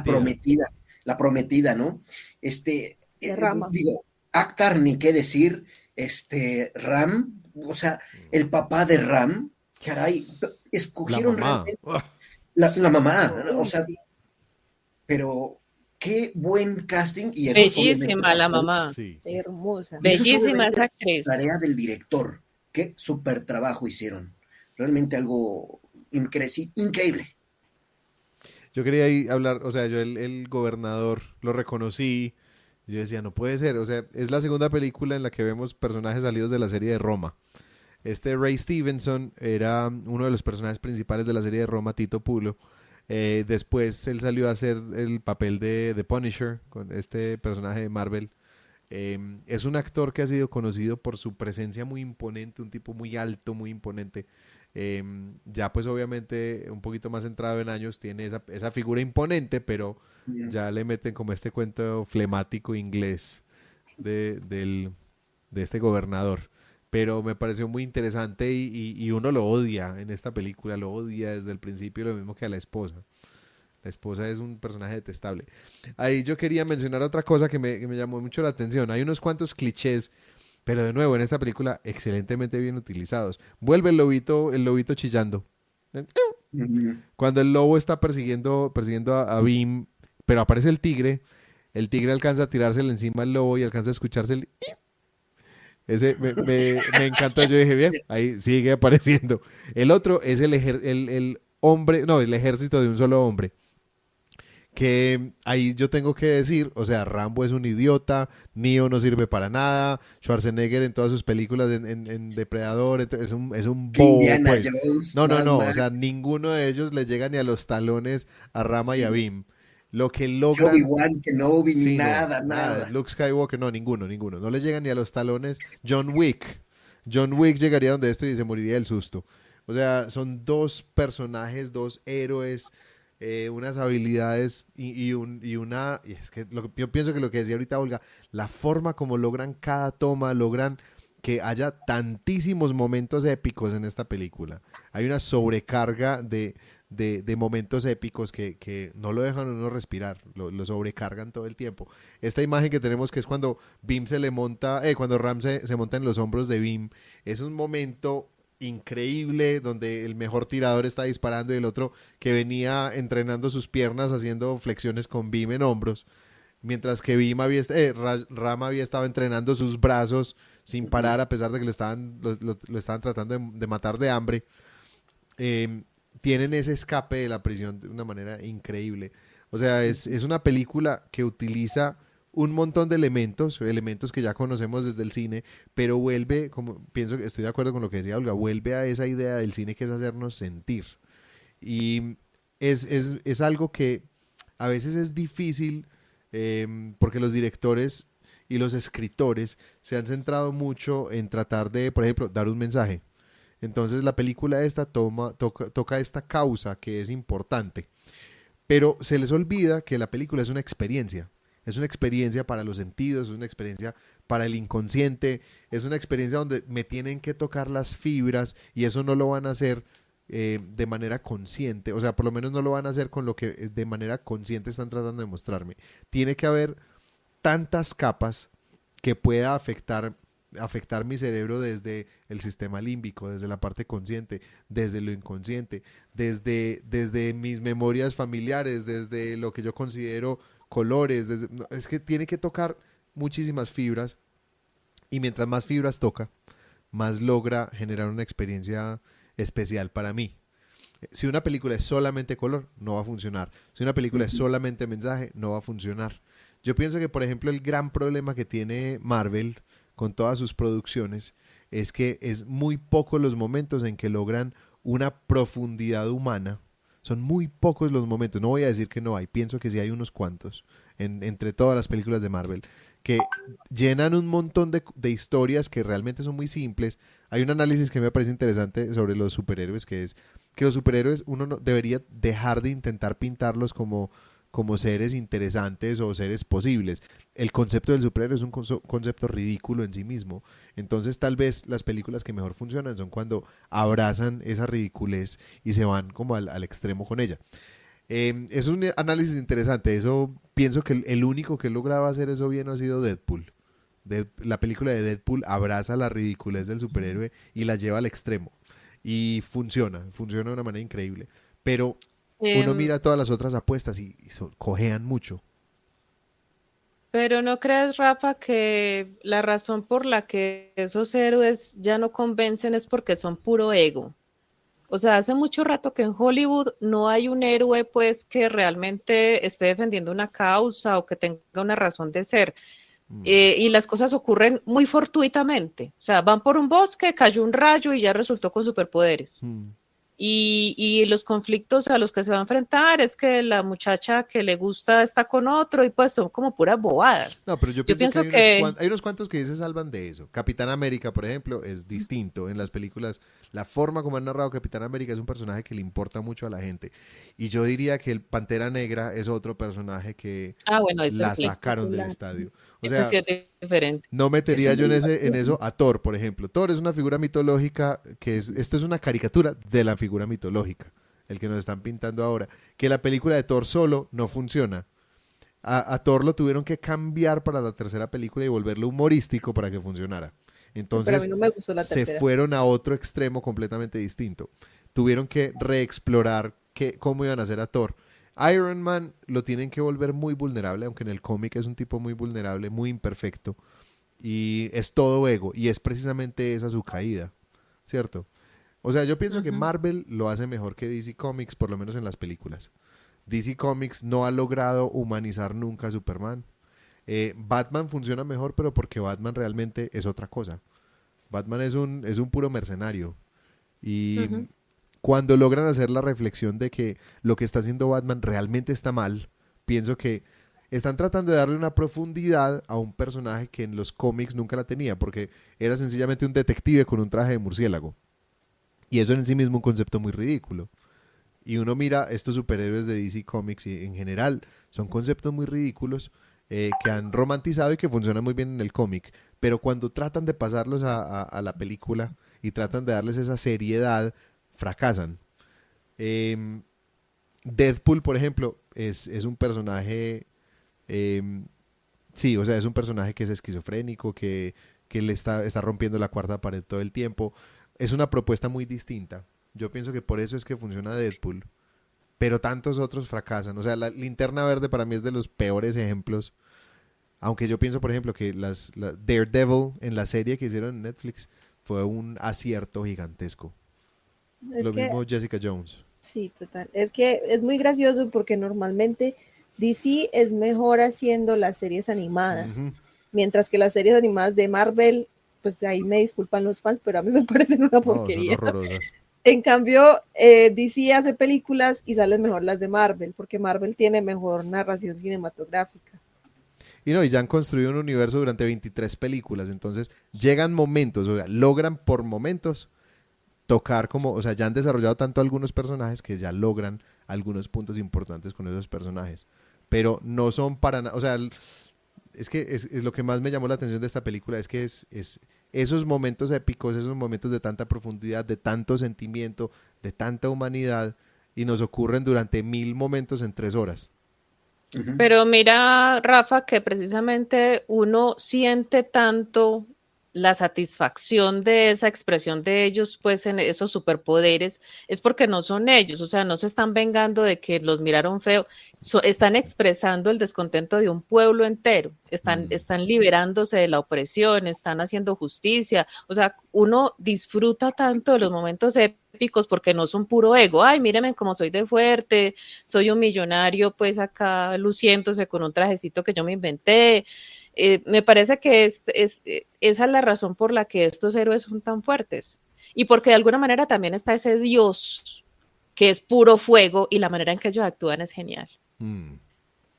prometida la prometida, ¿no? De Rama. Digo, Akhtar, ni qué decir, Ram, o sea, el papá de Ram, caray, La escogieron mamá. realmente la mamá, No, o uy, sea, sí. pero qué buen casting, y eso es obviamente Bellísima la mamá, Sí. Hermosa. y eso es bellísima obviamente esa actriz. tarea del director. Qué súper trabajo hicieron. Realmente algo increíble. Yo quería ahí hablar, o sea, yo el gobernador lo reconocí. Yo decía, no puede ser. O sea, es la segunda película en la que vemos personajes salidos de la serie de Roma. Este Ray Stevenson era uno de los personajes principales de la serie de Roma, Tito Pulo. Después él salió a hacer el papel de Punisher, con este personaje de Marvel. Es un actor que ha sido conocido por su presencia muy imponente, un tipo muy alto, muy imponente. Ya pues obviamente un poquito más entrado en años tiene esa figura imponente, pero Bien. ya le meten como este cuento flemático inglés del de este gobernador. Pero me pareció muy interesante y uno lo odia en esta película, lo odia desde el principio, lo mismo que a la esposa. La esposa es un personaje detestable. Ahí yo quería mencionar otra cosa que me llamó mucho la atención. Hay unos cuantos clichés, pero de nuevo en esta película excelentemente bien utilizados. Vuelve el lobito chillando. Mm, Cuando el lobo está persiguiendo a Bim, pero aparece el tigre alcanza a tirársele encima al lobo y alcanza a escucharse el... Ese me encantó, yo dije, bien, ahí sigue apareciendo. El otro es el hombre, no, el ejército de un solo hombre. Que ahí yo tengo que decir, o sea, Rambo es un idiota, Neo no sirve para nada, Schwarzenegger en todas sus películas en Depredador es un que bobo, Indiana pues. Jones, No, no, Mad no, o sea, Max, ninguno de ellos le llega ni a los talones a Rama y a sí, Bim. Lo que que logran, Obi-Wan, que Kenobi, ni sí, no, nada, nada, nada. Luke Skywalker, no, ninguno, no le llegan ni a los talones. John Wick llegaría donde esto y se moriría del susto. O sea, son dos personajes, dos héroes, unas habilidades y es que yo pienso que lo que decía ahorita Olga, la forma como logran cada toma, logran que haya tantísimos momentos épicos en esta película. Hay una sobrecarga de momentos épicos que no lo dejan a uno respirar, lo sobrecargan todo el tiempo. Esta imagen que tenemos que es cuando Bim se le monta, cuando Ram se monta en los hombros de Bim, es un momento increíble donde el mejor tirador está disparando y el otro que venía entrenando sus piernas haciendo flexiones con Bim en hombros, mientras que Ram había estado entrenando sus brazos sin parar a pesar de que lo estaban tratando de matar de hambre. Eh, Tienen ese escape de la prisión de una manera increíble. O sea, es una película que utiliza un montón de elementos que ya conocemos desde el cine, pero vuelve, como pienso que estoy de acuerdo con lo que decía Olga, vuelve a esa idea del cine que es hacernos sentir. Y es algo que a veces es difícil porque los directores y los escritores se han centrado mucho en tratar de, por ejemplo, dar un mensaje. Entonces la película esta toca esta causa que es importante, pero se les olvida que la película es una experiencia para los sentidos, es una experiencia para el inconsciente, es una experiencia donde me tienen que tocar las fibras y eso no lo van a hacer de manera consciente, o sea, por lo menos no lo van a hacer con lo que de manera consciente están tratando de mostrarme. Tiene que haber tantas capas que pueda afectar mi cerebro desde el sistema límbico, desde la parte consciente, desde lo inconsciente, desde mis memorias familiares, desde lo que yo considero colores, no, es que tiene que tocar muchísimas fibras y mientras más fibras toca, más logra generar una experiencia especial para mí. Si una película es solamente color, no va a funcionar. Si una película es solamente mensaje, no va a funcionar. Yo pienso que, por ejemplo, el gran problema que tiene Marvel con todas sus producciones es que es muy pocos los momentos en que logran una profundidad humana. Son muy pocos los momentos. No voy a decir que no hay, pienso que sí hay unos cuantos entre todas las películas de Marvel que llenan un montón de historias que realmente son muy simples. Hay un análisis que me parece interesante sobre los superhéroes, que es que los superhéroes uno no, debería dejar de intentar pintarlos como seres interesantes o seres posibles. El concepto del superhéroe es un concepto ridículo en sí mismo. Entonces tal vez las películas que mejor funcionan son cuando abrazan esa ridiculez y se van como al extremo con ella. Es un análisis interesante. Eso pienso que el único que lograba hacer eso bien ha sido Deadpool. La película de Deadpool abraza la ridiculez del superhéroe y la lleva al extremo. Y funciona de una manera increíble. Pero uno Em, mira todas las otras apuestas y cojean mucho. pero ¿no crees, Rafa, que la razón por la que esos héroes ya no convencen es porque son puro ego? O sea, hace mucho rato que en Hollywood no hay un héroe pues que realmente esté defendiendo una causa o que tenga una razón de ser. Mm, Y las cosas ocurren muy fortuitamente. O sea, van por un bosque, cayó un rayo y ya resultó con superpoderes. mm. Y los conflictos a los que se va a enfrentar es que la muchacha que le gusta está con otro y pues son como puras bobadas. No, pero yo Yo pienso que pienso que, hay unos cuantos que se salvan de eso. Capitán América, por ejemplo, es distinto en las películas. La forma como han narrado Capitán América es un personaje que le importa mucho a la gente. Y yo diría que el Pantera Negra es otro personaje que bueno, eso la sí, sacaron del Espectacular. estadio. O eso sí sea, es diferente. no Ese metería yo me en eso a Thor, por ejemplo. Thor es una figura mitológica esto es una caricatura de la figura mitológica, el que nos están pintando ahora. Que la película de Thor solo no funciona. A Thor lo tuvieron que cambiar para la tercera película y volverlo humorístico para que funcionara. Pero a mí Entonces no me gustó la se tercera. fueron a otro extremo completamente distinto. Tuvieron que reexplorar cómo iban a hacer a Thor. Iron Man lo tienen que volver muy vulnerable, aunque en el cómic es un tipo muy vulnerable, muy imperfecto. Y es todo ego. Y es precisamente esa su caída, ¿cierto? O sea, yo pienso que Ujú. Marvel lo hace mejor que DC Comics, por lo menos en las películas. DC Comics no ha logrado humanizar nunca a Superman. Batman funciona mejor, pero porque Batman realmente es otra cosa. Batman es un puro mercenario. Y Ujú. cuando logran hacer la reflexión de que lo que está haciendo Batman realmente está mal, pienso que están tratando de darle una profundidad a un personaje que en los cómics nunca la tenía, porque era sencillamente un detective con un traje de murciélago. Y eso en sí mismo es un concepto muy ridículo. Y uno mira estos superhéroes de DC Comics y en general son conceptos muy ridículos que han romantizado y que funcionan muy bien en el cómic. Pero cuando tratan de pasarlos a la película y tratan de darles esa seriedad, fracasan. Eh, Deadpool, por ejemplo, es un personaje, eh, sí, o sea, es un personaje que es esquizofrénico, que le está rompiendo la cuarta pared todo el tiempo. Es una propuesta muy distinta. Yo pienso que por eso es que funciona Deadpool, pero tantos otros fracasan. O sea, la Linterna Verde para mí es de los peores ejemplos. Aunque yo pienso, por ejemplo, que Daredevil en la serie que hicieron en Netflix fue un acierto gigantesco. Es Lo que, mismo Jessica Jones. sí, total. Es que es muy gracioso porque normalmente DC es mejor haciendo las series animadas, Ujú. mientras que las series animadas de Marvel, pues ahí me disculpan los fans, pero a mí me parecen una No, son porquería. horrorosas. En cambio, DC hace películas y salen mejor las de Marvel, porque Marvel tiene mejor narración cinematográfica. Y no, y ya han construido un universo durante 23 películas. Entonces, llegan momentos, o sea, logran por momentos tocar como, o sea, ya han desarrollado tanto algunos personajes que ya logran algunos puntos importantes con esos personajes. Pero no son para nada, o sea, es que es lo que más me llamó la atención de esta película, es que es esos momentos épicos, esos momentos de tanta profundidad, de tanto sentimiento, de tanta humanidad, y nos ocurren durante 1000 momentos en 3 horas. Ujú. Pero mira, Rafa, que precisamente uno siente tanto la satisfacción de esa expresión de ellos, pues en esos superpoderes, es porque no son ellos, o sea, no se están vengando de que los miraron feo, están expresando el descontento de un pueblo entero, Mm. están liberándose de la opresión, están haciendo justicia, o sea, uno disfruta tanto de los momentos épicos porque no son puro ego, ay, mírenme cómo soy de fuerte, soy un millonario pues acá luciéndose con un trajecito que yo me inventé. Me parece que esa es la razón por la que estos héroes son tan fuertes. Y porque de alguna manera también está ese Dios que es puro fuego y la manera en que ellos actúan es genial. Mm.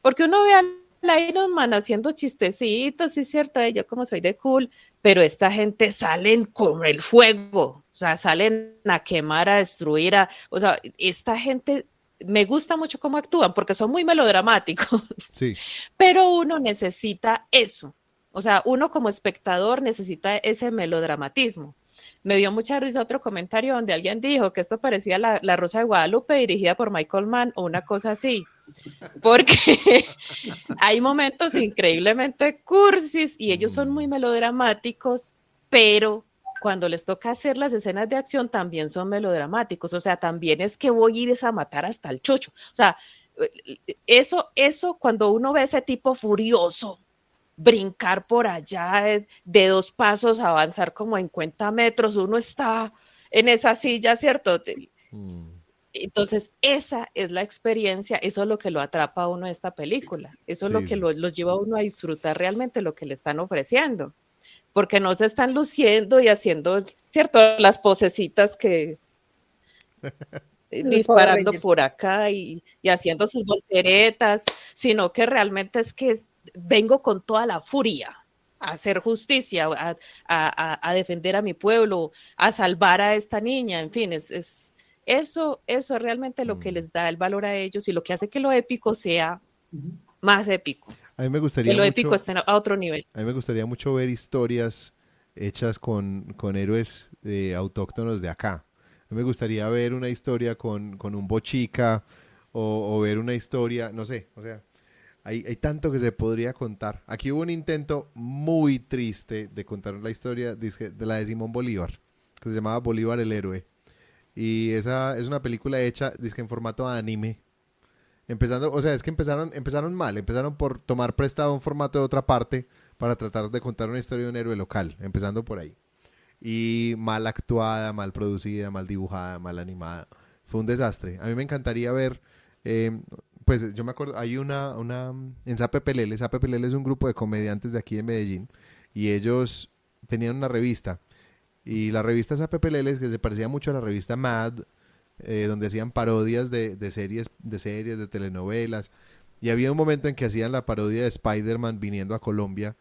Porque uno ve al Iron Man haciendo chistecitos, sí es cierto, yo como soy de cool, pero esta gente salen con el fuego, o sea, salen a quemar, a destruir, o sea, esta gente me gusta mucho cómo actúan porque son muy melodramáticos, Sí. pero uno necesita eso, o sea, uno como espectador necesita ese melodramatismo. Me dio mucha risa otro comentario donde alguien dijo que esto parecía la Rosa de Guadalupe dirigida por Michael Mann o una cosa así, porque hay momentos increíblemente cursis y ellos son muy melodramáticos, pero cuando les toca hacer las escenas de acción también son melodramáticos, o sea, también es que voy a ir a matar hasta el chucho, o sea, eso cuando uno ve a ese tipo furioso brincar por allá de 2 pasos, avanzar como 50 metros, uno está en esa silla, ¿cierto? Entonces, esa es la experiencia, eso es lo que lo atrapa a uno de esta película, eso es lo que lo lleva a uno a disfrutar realmente lo que le están ofreciendo, porque no se están luciendo y haciendo, ¿cierto? Las posecitas que disparando por acá y haciendo sus volteretas, sino que realmente es que vengo con toda la furia a hacer justicia, a defender a mi pueblo, a salvar a esta niña, en fin, eso es realmente lo que les da el valor a ellos y lo que hace que lo épico sea más épico. A mí me gustaría que lo mucho, épico esté a otro nivel. A mí me gustaría mucho ver historias hechas con héroes autóctonos de acá. A mí me gustaría ver una historia con un Bochica o ver una historia, no sé, o sea, hay tanto que se podría contar. Aquí hubo un intento muy triste de contar la historia de la de Simón Bolívar, que se llamaba Bolívar el héroe. Y esa es una película hecha, dizque en formato anime. Empezando, o sea, es que empezaron mal, empezaron por tomar prestado un formato de otra parte para tratar de contar una historia de un héroe local, empezando por ahí. Y mal actuada, mal producida, mal dibujada, mal animada. Fue un desastre. A mí me encantaría ver, pues yo me acuerdo, hay en Sape Pelele. Sape Pelele es un grupo de comediantes de aquí de Medellín y ellos tenían una revista. Y la revista Sape Pelele, que se parecía mucho a la revista Mad, donde hacían parodias de series, de telenovelas. Y había un momento en que hacían la parodia de Spider-Man viniendo a Colombia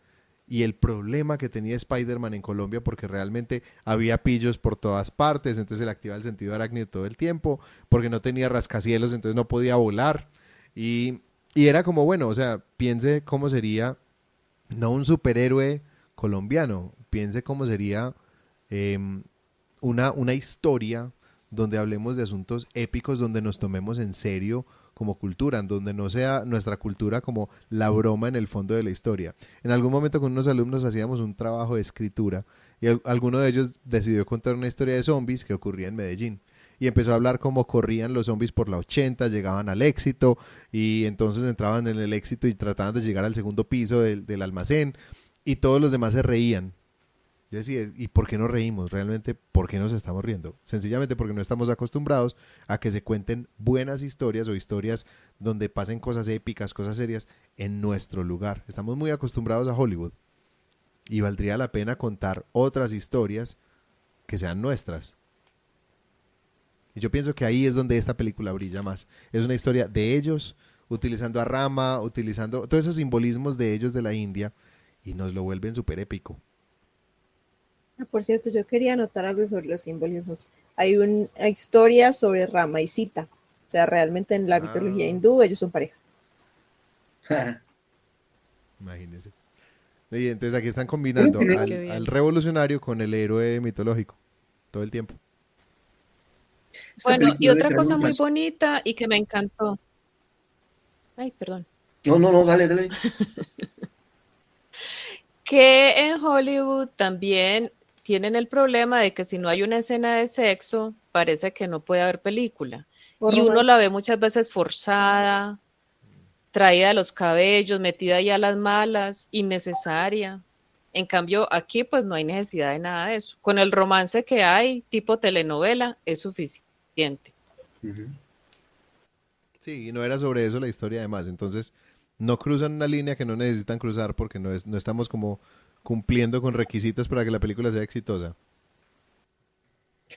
y el problema que tenía Spider-Man en Colombia, porque realmente había pillos por todas partes, entonces él activaba el sentido arácnido todo el tiempo, porque no tenía rascacielos, entonces no podía volar. Y era como, bueno, o sea, piense cómo sería, no un superhéroe colombiano, piense cómo sería una historia donde hablemos de asuntos épicos, donde nos tomemos en serio como cultura, en donde no sea nuestra cultura como la broma en el fondo de la historia. En algún momento con unos alumnos hacíamos un trabajo de escritura y alguno de ellos decidió contar una historia de zombies que ocurría en Medellín. Y empezó a hablar cómo corrían los zombies por la 80, llegaban al éxito y entonces entraban en el éxito y trataban de llegar al segundo piso del almacén y todos los demás se reían. Yo decía, ¿y por qué nos reímos? Realmente, ¿por qué nos estamos riendo? Sencillamente porque no estamos acostumbrados a que se cuenten buenas historias o historias donde pasen cosas épicas, cosas serias en nuestro lugar. Estamos muy acostumbrados a Hollywood y valdría la pena contar otras historias que sean nuestras. Y yo pienso que ahí es donde esta película brilla más. Es una historia de ellos, utilizando a Rama, utilizando todos esos simbolismos de ellos de la India y nos lo vuelven súper épico. Por cierto, yo quería anotar algo sobre los simbolismos. Hay una historia sobre Rama y Sita. O sea, realmente en la mitología hindú ellos son pareja. Imagínense. Y entonces aquí están combinando al revolucionario con el héroe mitológico todo el tiempo. Bueno, y otra cosa muy bonita y que me encantó. Ay, perdón. No, dale. Que en Hollywood también tienen el problema de que si no hay una escena de sexo, parece que no puede haber película. Y uno la ve muchas veces forzada, traída de los cabellos, metida ya a las malas, innecesaria. En cambio, aquí pues no hay necesidad de nada de eso. Con el romance que hay, tipo telenovela, es suficiente. Sí, y no era sobre eso la historia además. Entonces, no cruzan una línea que no necesitan cruzar porque no estamos como cumpliendo con requisitos para que la película sea exitosa.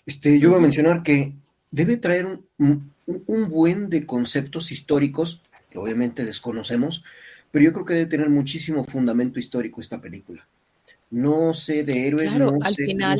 Yo voy a mencionar que debe traer un buen de conceptos históricos que obviamente desconocemos, pero yo creo que debe tener muchísimo fundamento histórico esta película. No sé de héroes, claro, no al sé. Final,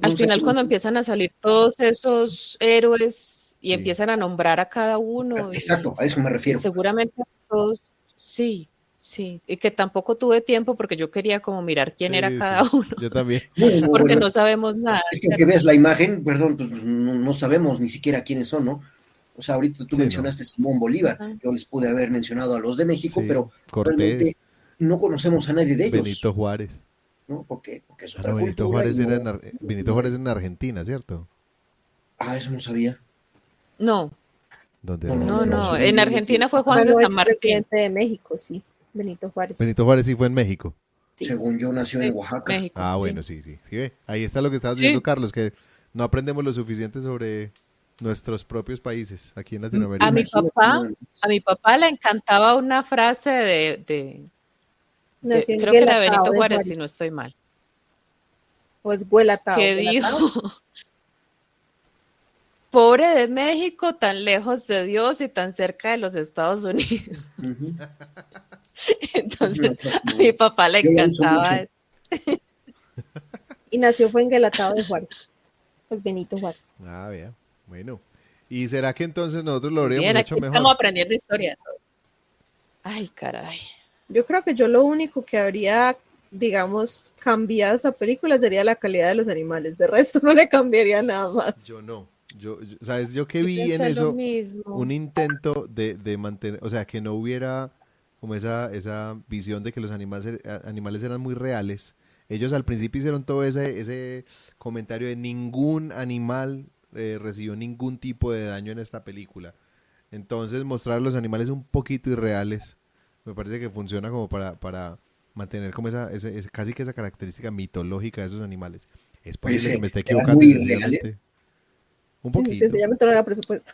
al final, cuando empiezan a salir todos esos héroes y Sí. empiezan a nombrar a cada uno. Exacto, a eso me refiero. Seguramente todos, sí, Sí, y que tampoco tuve tiempo porque yo quería como mirar quién era Sí, cada sí. uno, Yo también. No, porque bueno, no sabemos nada, es que aunque ¿cierto? veas la imagen, perdón, pues no sabemos ni siquiera quiénes son, ¿no? O sea, ahorita tú Sí, no. mencionaste Simón Bolívar, Ajá. yo les pude haber mencionado a los de México, Sí, pero Cortés, realmente no conocemos a nadie de ellos, Benito Juárez. ¿no? Porque es Ah, no, otra cultura y no... Benito Juárez en Argentina, ¿cierto? Ah, eso no sabía. No, ¿Dónde No, era no, no, Benito no, no, solo en Juárez? digamos Argentina fue Ah, Juan de no, San Martín, expresidente de México, sí, Benito Juárez. Benito Juárez sí fue en México. Sí. según yo nació en sí, Oaxaca. México, Ah, sí. bueno, sí, sí. Sí ve. Ahí está lo que estabas diciendo, Sí, Carlos, que no aprendemos lo suficiente sobre nuestros propios países aquí en a Latinoamérica. mi Imagínate papá, nada a más. mi papá le encantaba una frase Nació en creo que era de Guelatao Benito de Juárez, Juárez, si no estoy mal, o es Guelatao, que Guelatao. dijo, pobre de México, tan lejos de Dios y tan cerca de los Estados Unidos. Ujú. Es una Entonces, frase a mi papá le yo la uso encantaba mucho. eso. Y nació fue en Guelatao de Juárez, pues Benito Juárez. Ah, vea. Bueno. ¿Y será que entonces nosotros lo Muy habríamos bien, aquí hecho estamos mejor? aprendiendo historia. Ay, caray. Yo creo que yo lo único que habría, digamos, cambiado esa película sería la calidad de los animales. De resto no le cambiaría nada más. Yo no. ¿Sabes? Yo que Yo vi en pensé lo eso un mismo. intento de mantener, o sea, que no hubiera como esa visión de que los animales eran muy reales. Ellos al principio hicieron todo ese comentario de ningún animal recibió ningún tipo de daño en esta película. Entonces mostrar a los animales un poquito irreales me parece que funciona como para mantener como casi que esa característica mitológica de esos animales. Es Oye, posible que me esté serán equivocando muy y reales. sencillamente un Sí, poquito. sencillamente no había presupuesto.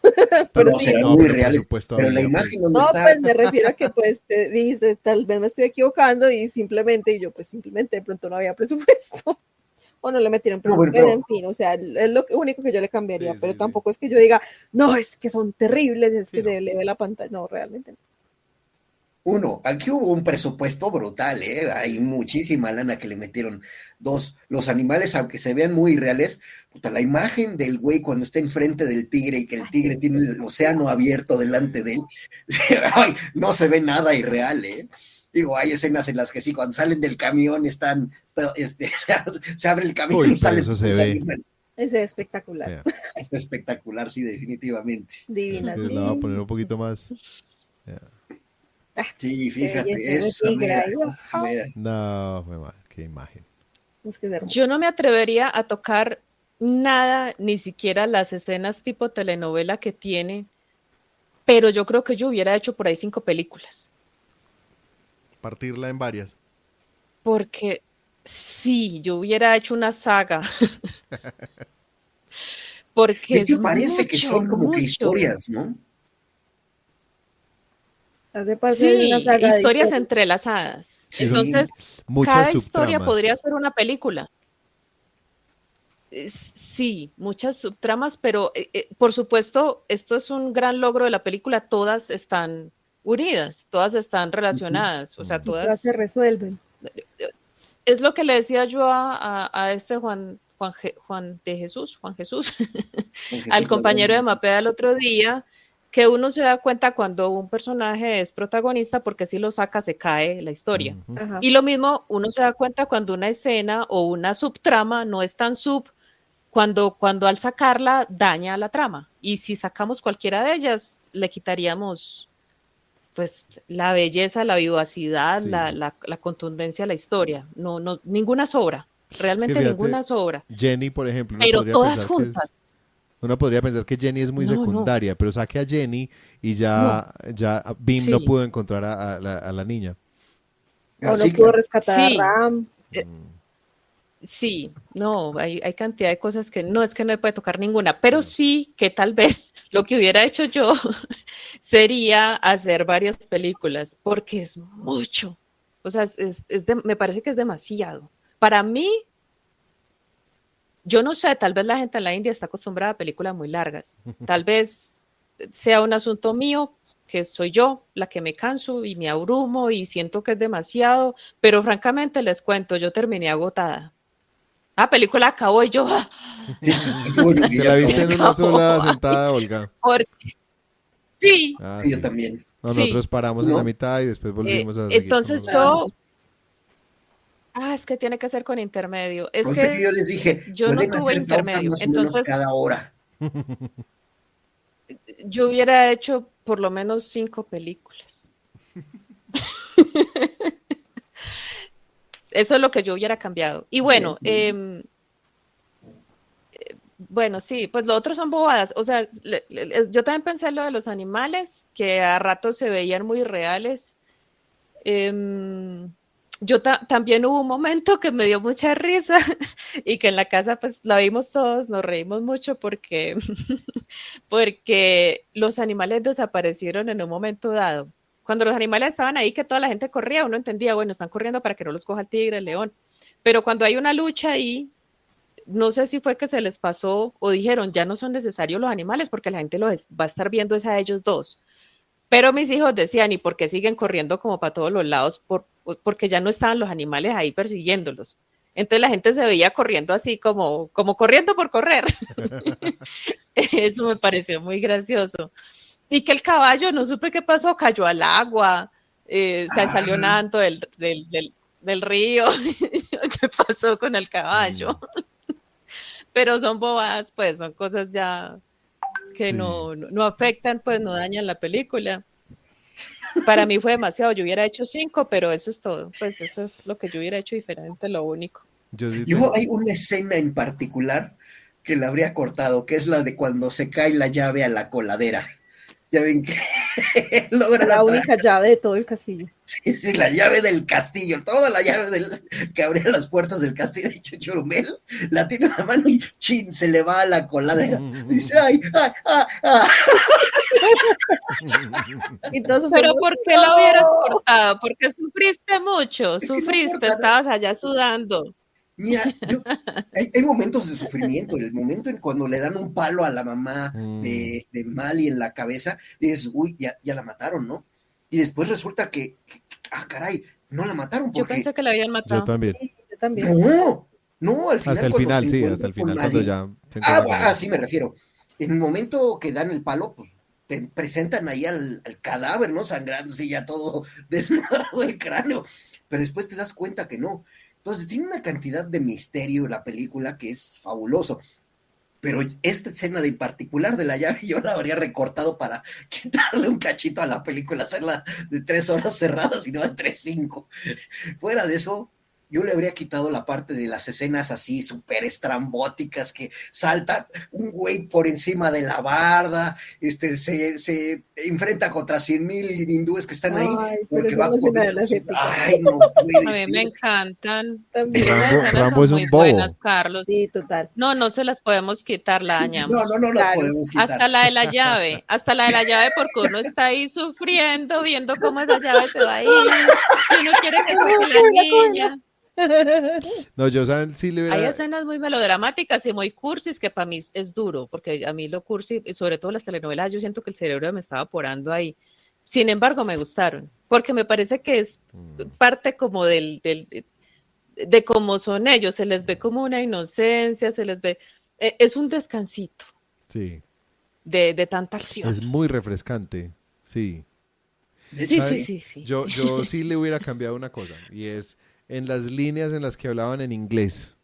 Tal Pero No, vez. sí, serán No, muy pero reales. presupuesto Pero la había, imagen pues. donde no, está, pues me refiero a que pues te dijiste, tal vez me estoy equivocando y simplemente, y yo pues simplemente de pronto no había presupuesto. O no le metieron no, bueno, presupuesto, en pero fin, o sea, es lo único que yo le cambiaría, Sí, pero sí, sí. tampoco es que yo diga, no, es que son terribles, es Sí, que no. se le ve la pantalla, no, realmente no. uno, aquí hubo un presupuesto brutal, ¿eh? Hay muchísima lana que le metieron. Dos, los animales, aunque se vean muy reales, puta, la imagen del güey cuando está enfrente del tigre y que el tigre tiene el océano abierto delante de él, ay, no se ve nada irreal, ¿eh? Digo, hay escenas en las que sí, cuando salen del camión están, se abre el camión Uy, y pero salen eso todos se los ve. animales. Ese es espectacular, Vea, Está espectacular, sí, definitivamente. es divina, que la voy a sí. poner un poquito más. Vea. Ah, Sí, qué belleza, fíjate, ese esa tigre mera, ahí, esa ajá, mera. No, fue mal, qué imagen. es que es Yo hermoso. no me atrevería a tocar nada, ni siquiera las escenas tipo telenovela que tiene, pero yo creo que yo hubiera hecho por ahí 5 películas, Partirla en varias. porque sí, yo hubiera hecho una saga, De porque es hecho, parece que mucho, son como que mucho. historias, ¿no? Hace parte de una Sí, saga de historias historias. entrelazadas. Sí, son Sí, Entonces, muchas cada historia subtramas. podría ser una película. Sí, muchas subtramas, pero por supuesto, esto es un gran logro de la película. Todas están unidas, todas están ujú, relacionadas, o sea, Mm. Y todas se todas. resuelven. Es lo que le decía yo a este Juan Jesús, con al Jesús compañero de Ladrón. Mapea el otro día, que uno se da cuenta cuando un personaje es protagonista, porque si lo saca se cae la historia. Ujú. Ajá. Y lo mismo, uno se da cuenta cuando una escena o una subtrama no es tan cuando al sacarla daña la trama. Y si sacamos cualquiera de ellas, le quitaríamos pues la belleza, la vivacidad, Sí. la contundencia de la historia. No, no, ninguna sobra, Es que realmente fíjate, ninguna sobra, Jenny, por ejemplo, pero todas juntas. uno podría pensar que Jenny es muy No, no, secundaria, pero saque a Jenny y no, ya Bim no sí, pudo encontrar a la niña. O no Así pudo que, rescatar a sí, Ram. eh, Mm, sí, no, hay cantidad de cosas que no es que no me puede tocar ninguna, sí, pero no. sí que tal vez lo que hubiera hecho yo sería hacer varias películas, porque es mucho. O sea, me parece que es demasiado. Para mí, yo no sé, tal vez la gente en la India está acostumbrada a películas muy largas. Tal vez sea un asunto mío, que soy yo la que me canso y me abrumo y siento que es demasiado, pero francamente les cuento, yo terminé agotada. La película acabó y yo, sí, qué bueno que ¿Te ya la acabó. viste se en una acabó. sola Ay, sentada, Olga? porque sí, Ah, Sí, yo sí. también. No, Sí. nosotros paramos en la ¿No? mitad y después volvimos a seguir con Entonces los yo, otros. es que tiene que ser con intermedio. Es A usted que que yo les dije, yo no pueden tuve hacer pausa intermedio. más o menos Entonces cada hora. yo hubiera hecho por lo menos 5 películas. Eso es lo que yo hubiera cambiado. Y bueno, bueno, sí, pues lo otro son bobadas. O sea, yo también pensé en lo de los animales, que a ratos se veían muy reales. Yo también hubo un momento que me dio mucha risa y que en la casa pues la vimos todos, nos reímos mucho porque, porque los animales desaparecieron en un momento dado. Cuando los animales estaban ahí, que toda la gente corría, uno entendía, bueno, están corriendo para que no los coja el tigre, el león. Pero cuando hay una lucha ahí, no sé si fue que se les pasó o dijeron, ya no son necesarios los animales porque la gente los va a estar viendo es a ellos dos. Pero mis hijos decían, ¿y por qué siguen corriendo como para todos los lados? Porque ya no estaban los animales ahí persiguiéndolos. Entonces la gente se veía corriendo así como corriendo por correr. Eso me pareció muy gracioso. Y que el caballo, no supe qué pasó, cayó al agua, se salió nadando del río. ¿Qué pasó con el caballo? Pero son bobadas, pues son cosas ya que Sí. no afectan, pues no dañan la película. Para mí fue demasiado, yo hubiera hecho 5, pero eso es todo, pues eso es lo que yo hubiera hecho diferente, lo único. Yo sí Yo tengo. hay una escena en particular que la habría cortado, que es la de cuando se cae la llave a la coladera. Ya ven que logran La atraer, única llave de todo el castillo. sí, la llave del castillo, toda la llave que abría las puertas del castillo de Chuchurumel, la tiene en la mano y chin, se le va a la coladera. Dice, ay, ay, ay, ay. Entonces, Pero ¿por qué la hubieras cortado? Porque sufriste mucho, Es que no sufriste, importa, ¿no? estabas allá sudando. Mira, hay momentos de sufrimiento, el momento en cuando le dan un palo a la mamá de Mali en la cabeza, dices, uy, ya la mataron, ¿no? Y después resulta caray, no la mataron Yo porque, pensé que la habían Yo matado. también. sí, yo también. no, al Hasta final el cuando se final, sí, hasta encuentra el con final, cuando Mali, ya se encuentra con ella. sí me refiero, en el momento que dan el palo, pues te presentan ahí al cadáver, ¿no? Sangrándose ya todo desmadrado el cráneo, pero después te das cuenta que no. Entonces tiene una cantidad de misterio la película que es fabuloso. Pero esta escena de en particular de la llave yo la habría recortado para quitarle un cachito a la película, hacerla de 3 horas cerradas y no de 3, 5. Fuera de eso, yo le habría quitado la parte de las escenas así súper estrambóticas que salta un güey por encima de la barda, se enfrenta contra 100,000 hindúes que están ahí Ay, pero porque esa es va una por... escena de las épicas. Ay, no A puede mí me ser. encantan. También. Esas escenas Rambo son es muy un buenas, bobo. Carlos. Sí, total. No, no se las podemos quitar, la No, dañamos. no las Claro. podemos quitar. Hasta la de la llave, porque uno está ahí sufriendo, viendo cómo esa llave se va a ir, y uno quiere que saque la Cógela, niña. No, yo saben sí le Hay hubiera. escenas muy melodramáticas y muy cursis que para mí es duro, porque a mí lo cursi, y sobre todo las telenovelas, yo siento que el cerebro me estaba porando ahí. Sin embargo, me gustaron, porque me parece que es parte como de cómo son ellos, se les ve como una inocencia, se les ve, es un descansito Sí. de tanta acción. Es muy refrescante. Sí. Sí, ¿Sabe? sí. Yo sí le hubiera cambiado una cosa, y es en las líneas en las que hablaban en inglés.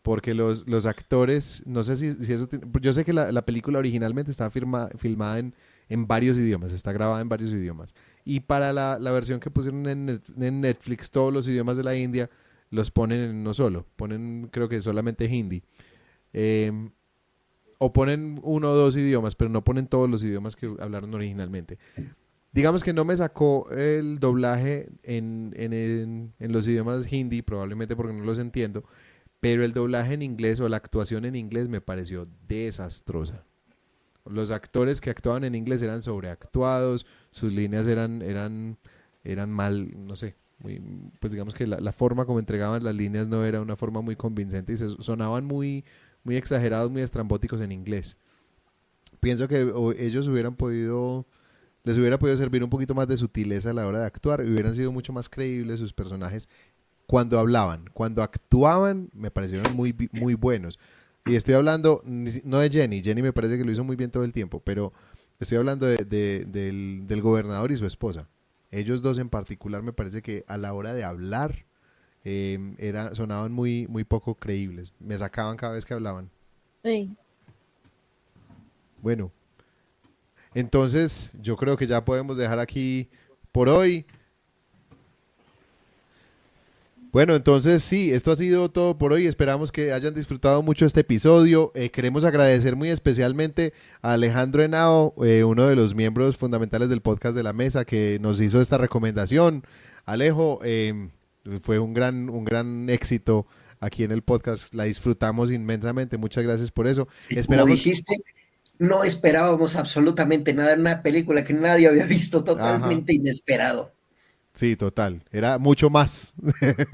Porque los actores, no sé si eso... Yo sé que la película originalmente estaba filmada en varios idiomas, está grabada en varios idiomas. Y para la versión que pusieron en Netflix, todos los idiomas de la India los ponen en uno solo. Ponen, creo que solamente hindi. O ponen uno o dos idiomas, pero no ponen todos los idiomas que hablaron originalmente. Digamos que no me sacó el doblaje en los idiomas hindi, probablemente porque no los entiendo, pero el doblaje en inglés o la actuación en inglés me pareció desastrosa. Los actores que actuaban en inglés eran sobreactuados, sus líneas eran mal, no sé, pues digamos que la forma como entregaban las líneas no era una forma muy convincente y sonaban muy exagerados, muy estrambóticos en inglés. Pienso que ellos les hubiera podido servir un poquito más de sutileza a la hora de actuar y hubieran sido mucho más creíbles sus personajes cuando hablaban. Cuando actuaban me parecieron muy buenos. Y estoy hablando no de Jenny me parece que lo hizo muy bien todo el tiempo, pero Estoy hablando del gobernador y su esposa. Ellos dos en particular me parece que a la hora de hablar sonaban muy, muy poco creíbles. Me sacaban cada vez que hablaban. Sí. Bueno, entonces yo creo que ya podemos dejar aquí por hoy. Bueno, entonces sí, esto ha sido todo por hoy. Esperamos que hayan disfrutado mucho este episodio. Queremos agradecer muy especialmente a Alejandro Henao, uno de los miembros fundamentales del podcast de La Mesa, que nos hizo esta recomendación. Alejo, fue un gran éxito aquí en el podcast. La disfrutamos inmensamente. Muchas gracias por eso. Como dijiste, no esperábamos absolutamente nada. Era una película que nadie había visto, totalmente inesperado. Sí, total. Era mucho más,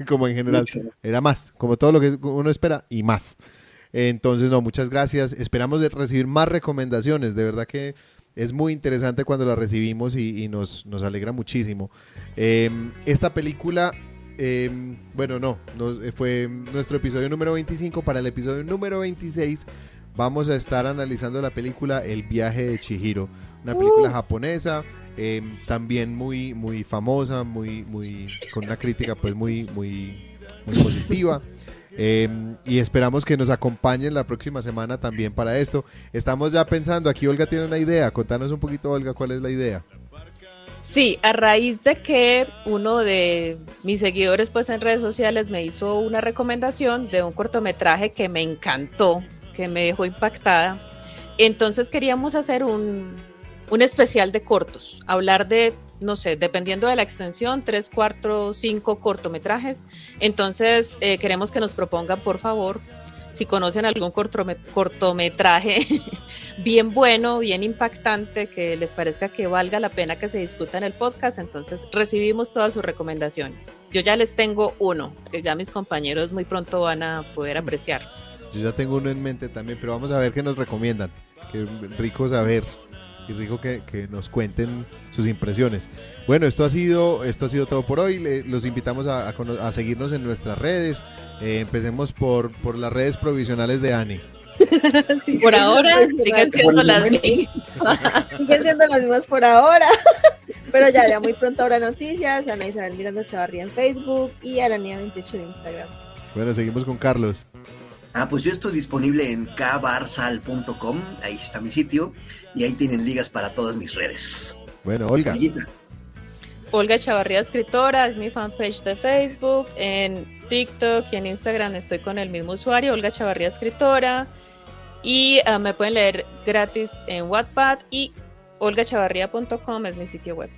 como en general. Mucho. Era más, como todo lo que uno espera y más. Entonces, no, muchas gracias. Esperamos recibir más recomendaciones. De verdad que es muy interesante cuando las recibimos y nos alegra muchísimo. Esta película, fue nuestro episodio número 25. Para el episodio número 26 vamos a estar analizando la película El viaje de Chihiro. Una película japonesa. También muy muy famosa, con una crítica pues muy positiva, y esperamos que nos acompañen la próxima semana también para esto. Estamos ya pensando, aquí Olga tiene una idea, contanos un poquito, Olga, ¿cuál es la idea? Sí, a raíz de que uno de mis seguidores pues en redes sociales me hizo una recomendación de un cortometraje que me encantó, que me dejó impactada, entonces queríamos hacer un especial de cortos, hablar de, no sé, dependiendo de la extensión, 3, 4, 5 cortometrajes. Entonces queremos que nos propongan, por favor, si conocen algún cortometraje bien bueno, bien impactante, que les parezca que valga la pena que se discuta en el podcast. Entonces recibimos todas sus recomendaciones. Yo ya les tengo uno, que ya mis compañeros muy pronto van a poder apreciar. Yo ya tengo uno en mente también, pero vamos a ver qué nos recomiendan. Qué rico saber. Y rico que nos cuenten sus impresiones. Bueno, esto ha sido todo por hoy. Los invitamos a seguirnos en nuestras redes. Empecemos por las redes provisionales de Ani. Sí, Por ahora siguen siendo las mismas. Siguen siendo las mismas por ahora. Pero ya muy pronto habrá noticias. Ana Isabel Miranda Chavarría en Facebook y Aranía28 en Instagram. Bueno, seguimos con Carlos. Pues yo estoy disponible en kbarsal.com, ahí está mi sitio, y ahí tienen ligas para todas mis redes. Bueno, Olga. Olga Chavarría Escritora, es mi fanpage de Facebook, en TikTok y en Instagram estoy con el mismo usuario, Olga Chavarría Escritora, y me pueden leer gratis en Wattpad, y olgachavarría.com es mi sitio web.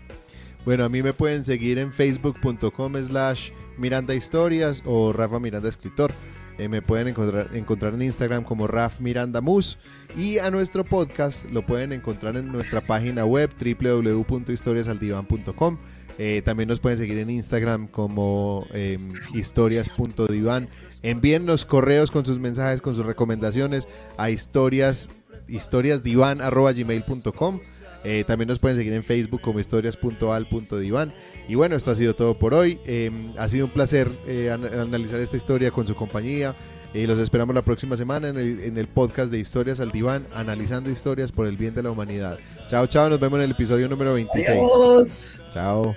Bueno, a mí me pueden seguir en facebook.com/Miranda Historias o Rafa Miranda Escritor. Me pueden encontrar en Instagram como Raf Miranda Mus, y a nuestro podcast lo pueden encontrar en nuestra página web www.historiasaldivan.com. También nos pueden seguir en Instagram como historias.divan. Envíennos correos con sus mensajes, con sus recomendaciones a historiasdivan@gmail.com. También nos pueden seguir en Facebook como historias.al.divan. Y bueno, esto ha sido todo por hoy. Ha sido un placer analizar esta historia con su compañía. Los esperamos la próxima semana en el podcast de Historias al Diván, analizando historias por el bien de la humanidad. Chao, chao, nos vemos en el episodio número 26. Adiós. Chao.